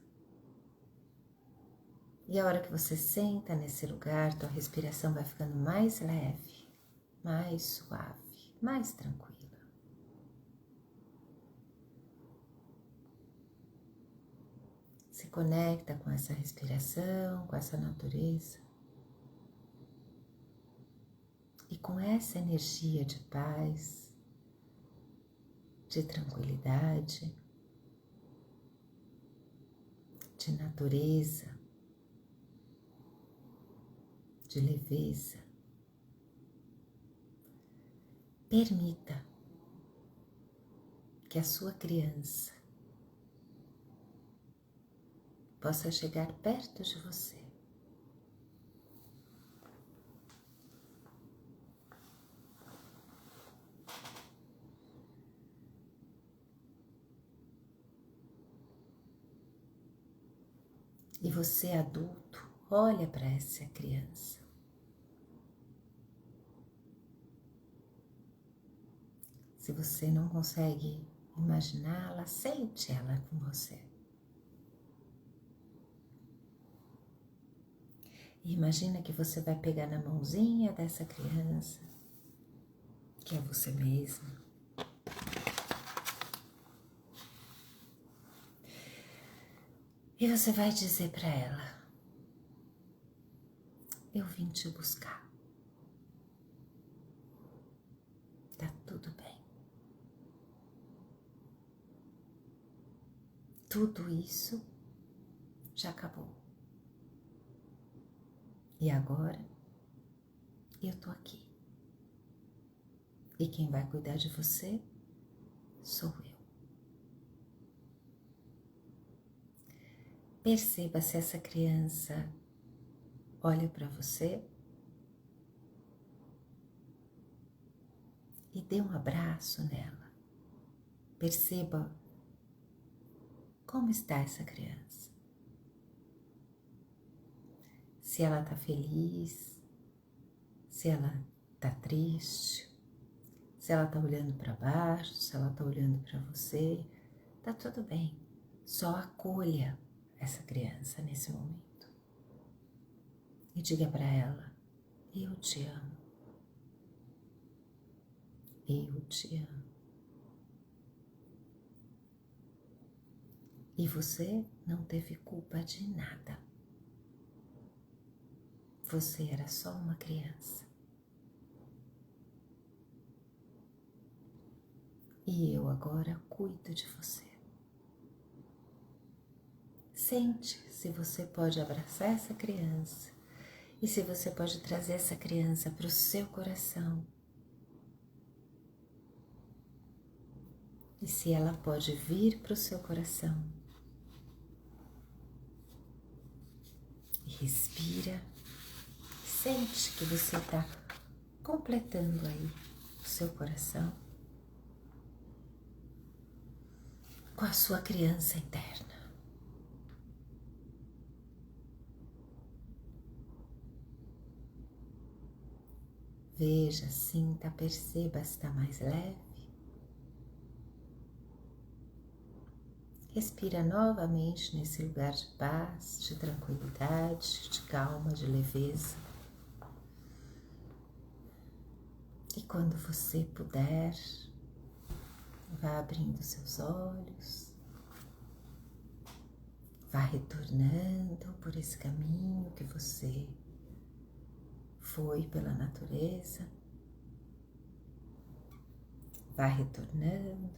E a hora que você senta nesse lugar, tua respiração vai ficando mais leve, mais suave, mais tranquila. Se conecta com essa respiração, com essa natureza. E com essa energia de paz, de tranquilidade, de natureza, de leveza, permita que a sua criança possa chegar perto de você. E você, adulto, olha para essa criança. Se você não consegue imaginá-la, sente ela com você. E imagina que você vai pegar na mãozinha dessa criança, que é você mesmo. E você vai dizer para ela: eu vim te buscar. Tá tudo bem. Tudo isso já acabou. E agora eu tô aqui. E quem vai cuidar de você sou eu. Perceba se essa criança olha para você e dê um abraço nela. Perceba como está essa criança. Se ela está feliz, se ela está triste, se ela está olhando para baixo, se ela está olhando para você, tá tudo bem. Só acolha essa criança nesse momento e diga para ela: eu te amo. Eu te amo. E você não teve culpa de nada. Você era só uma criança. E eu agora cuido de você. Sente se você pode abraçar essa criança e se você pode trazer essa criança para o seu coração. E se ela pode vir para o seu coração. E respira. Sente que você está completando aí o seu coração com a sua criança interna. Veja, sinta, perceba se está mais leve. Respira novamente nesse lugar de paz, de tranquilidade, de calma, de leveza. E quando você puder, vá abrindo seus olhos, vá retornando por esse caminho que você foi pela natureza. Vá retornando,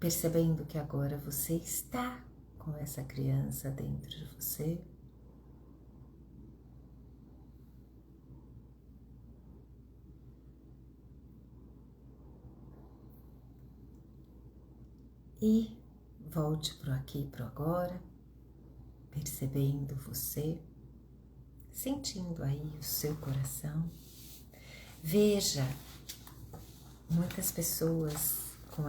percebendo que agora você está com essa criança dentro de você. E volte pro aqui e pro agora, percebendo você, sentindo aí o seu coração. Veja, muitas pessoas com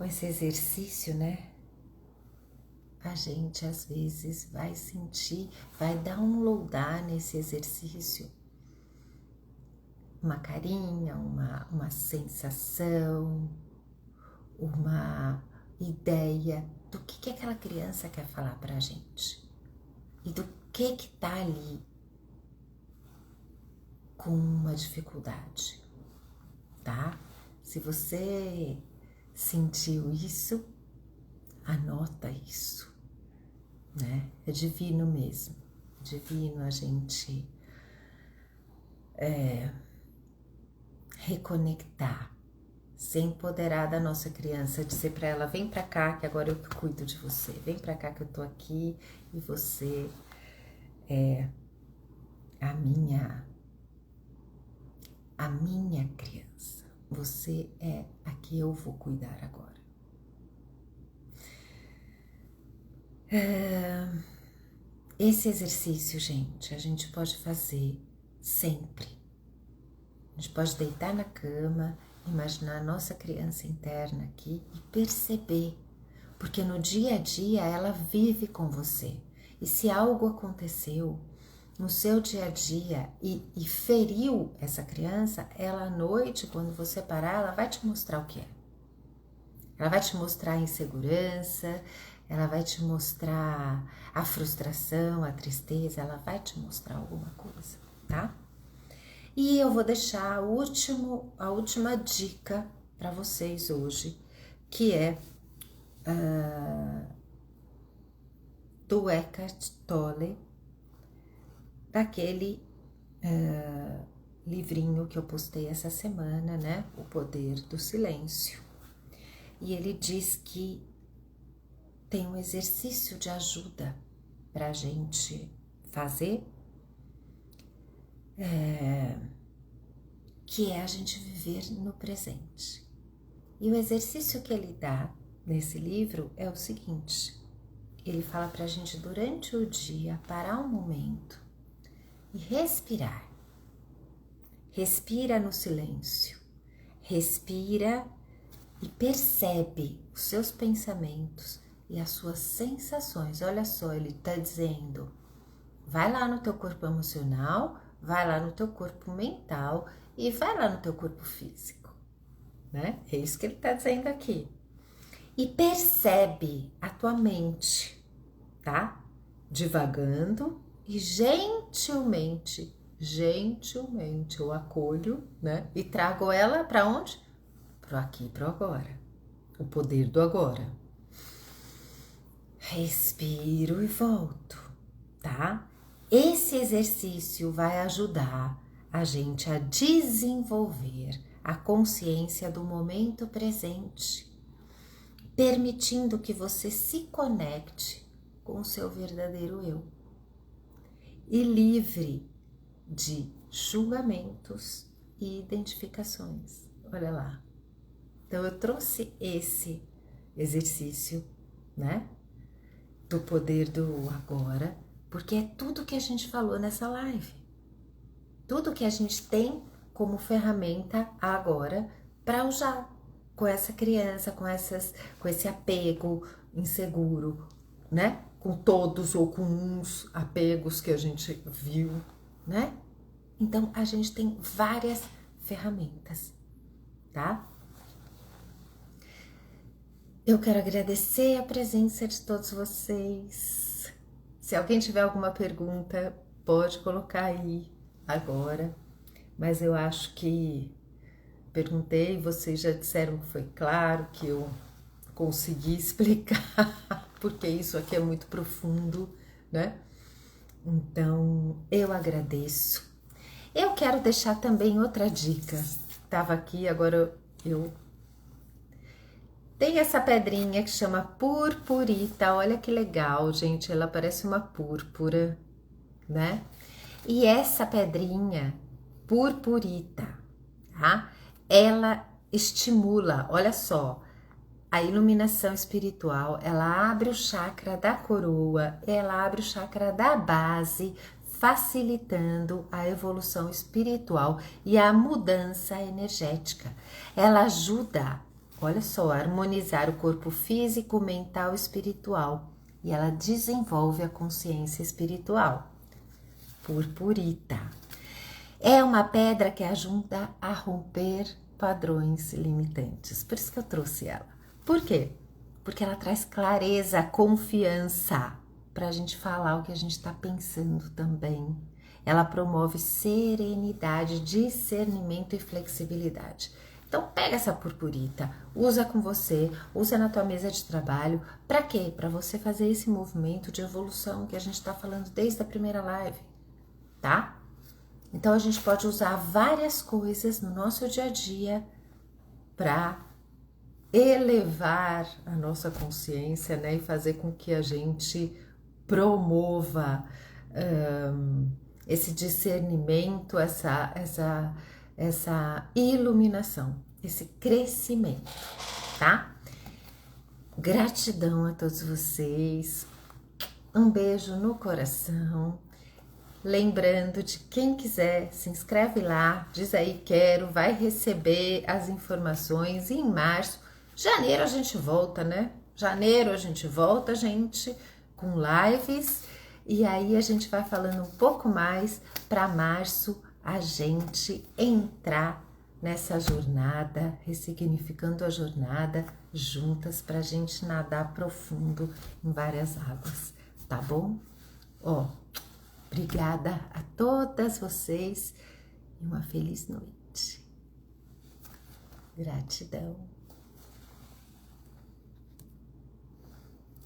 esse exercício, né? A gente às vezes vai sentir, vai downloadar nesse exercício uma carinha, uma sensação, uma ideia do que aquela criança quer falar pra gente e do que tá ali com uma dificuldade, tá? Se você sentiu isso, anota isso, né? É divino mesmo, divino a gente reconectar, se empoderar da nossa criança, dizer para ela: vem para cá que agora eu cuido de você, vem para cá que eu tô aqui e você é a minha criança, você é a que eu vou cuidar agora. Esse exercício, gente, a gente pode fazer sempre. A gente pode deitar na cama, imaginar a nossa criança interna aqui e perceber, porque no dia a dia ela vive com você. E se algo aconteceu no seu dia a dia e feriu essa criança, ela à noite, quando você parar, ela vai te mostrar o que é. Ela vai te mostrar a insegurança, ela vai te mostrar a frustração, a tristeza, ela vai te mostrar alguma coisa, tá? E eu vou deixar a última dica para vocês hoje, que é do Eckhart Tolle, daquele livrinho que eu postei essa semana, né? O Poder do Silêncio. E ele diz que tem um exercício de ajuda para a gente fazer, que é a gente viver no presente. E o exercício que ele dá nesse livro é o seguinte: ele fala para a gente durante o dia parar um momento e respirar. Respira no silêncio, respira e percebe os seus pensamentos e as suas sensações. Olha só, ele está dizendo, vai lá no teu corpo emocional, vai lá no teu corpo mental e vai lá no teu corpo físico, né? É isso que ele está dizendo aqui. E percebe a tua mente, tá? Divagando e gentilmente eu acolho, né? E trago ela para onde? Pro aqui, pro agora. O poder do agora. Respiro e volto, tá? Esse exercício vai ajudar a gente a desenvolver a consciência do momento presente, permitindo que você se conecte com o seu verdadeiro eu e livre de julgamentos e identificações. Olha lá. Então eu trouxe esse exercício, né? Do poder do agora, porque é tudo que a gente falou nessa live. Tudo que a gente tem como ferramenta agora para usar com essa criança, com esse apego inseguro, né? Com todos ou com uns apegos que a gente viu, né? Então a gente tem várias ferramentas, tá? Eu quero agradecer a presença de todos vocês. Se alguém tiver alguma pergunta, pode colocar aí agora. Mas eu acho que perguntei, vocês já disseram que foi claro, que eu consegui explicar, porque isso aqui é muito profundo, né? Então, eu agradeço. Eu quero deixar também outra dica. Estava aqui, agora eu... Tem essa pedrinha que chama purpurita, olha que legal, gente, ela parece uma púrpura, né? E essa pedrinha purpurita, tá? Ela estimula, olha só, a iluminação espiritual, ela abre o chakra da coroa, ela abre o chakra da base, facilitando a evolução espiritual e a mudança energética. Ela ajuda, olha só, a harmonizar o corpo físico, mental e espiritual. E ela desenvolve a consciência espiritual. Purpurita. É uma pedra que ajuda a romper padrões limitantes. Por isso que eu trouxe ela. Por quê? Porque ela traz clareza, confiança para a gente falar o que a gente está pensando também. Ela promove serenidade, discernimento e flexibilidade. Então pega essa purpurita, usa com você, usa na tua mesa de trabalho. Para quê? Para você fazer esse movimento de evolução que a gente está falando desde a primeira live, tá? Então a gente pode usar várias coisas no nosso dia a dia para elevar a nossa consciência, né? E fazer com que a gente promova esse discernimento, essa iluminação, esse crescimento, tá? Gratidão a todos vocês, um beijo no coração. Lembrando de quem quiser, se inscreve lá, diz aí quero, vai receber as informações. E em março, janeiro a gente volta, né? Janeiro a gente volta, gente, com lives. E aí a gente vai falando um pouco mais para março a gente entrar nessa jornada, ressignificando a jornada juntas para a gente nadar profundo em várias águas, tá bom? Ó, obrigada a todas vocês e uma feliz noite. Gratidão.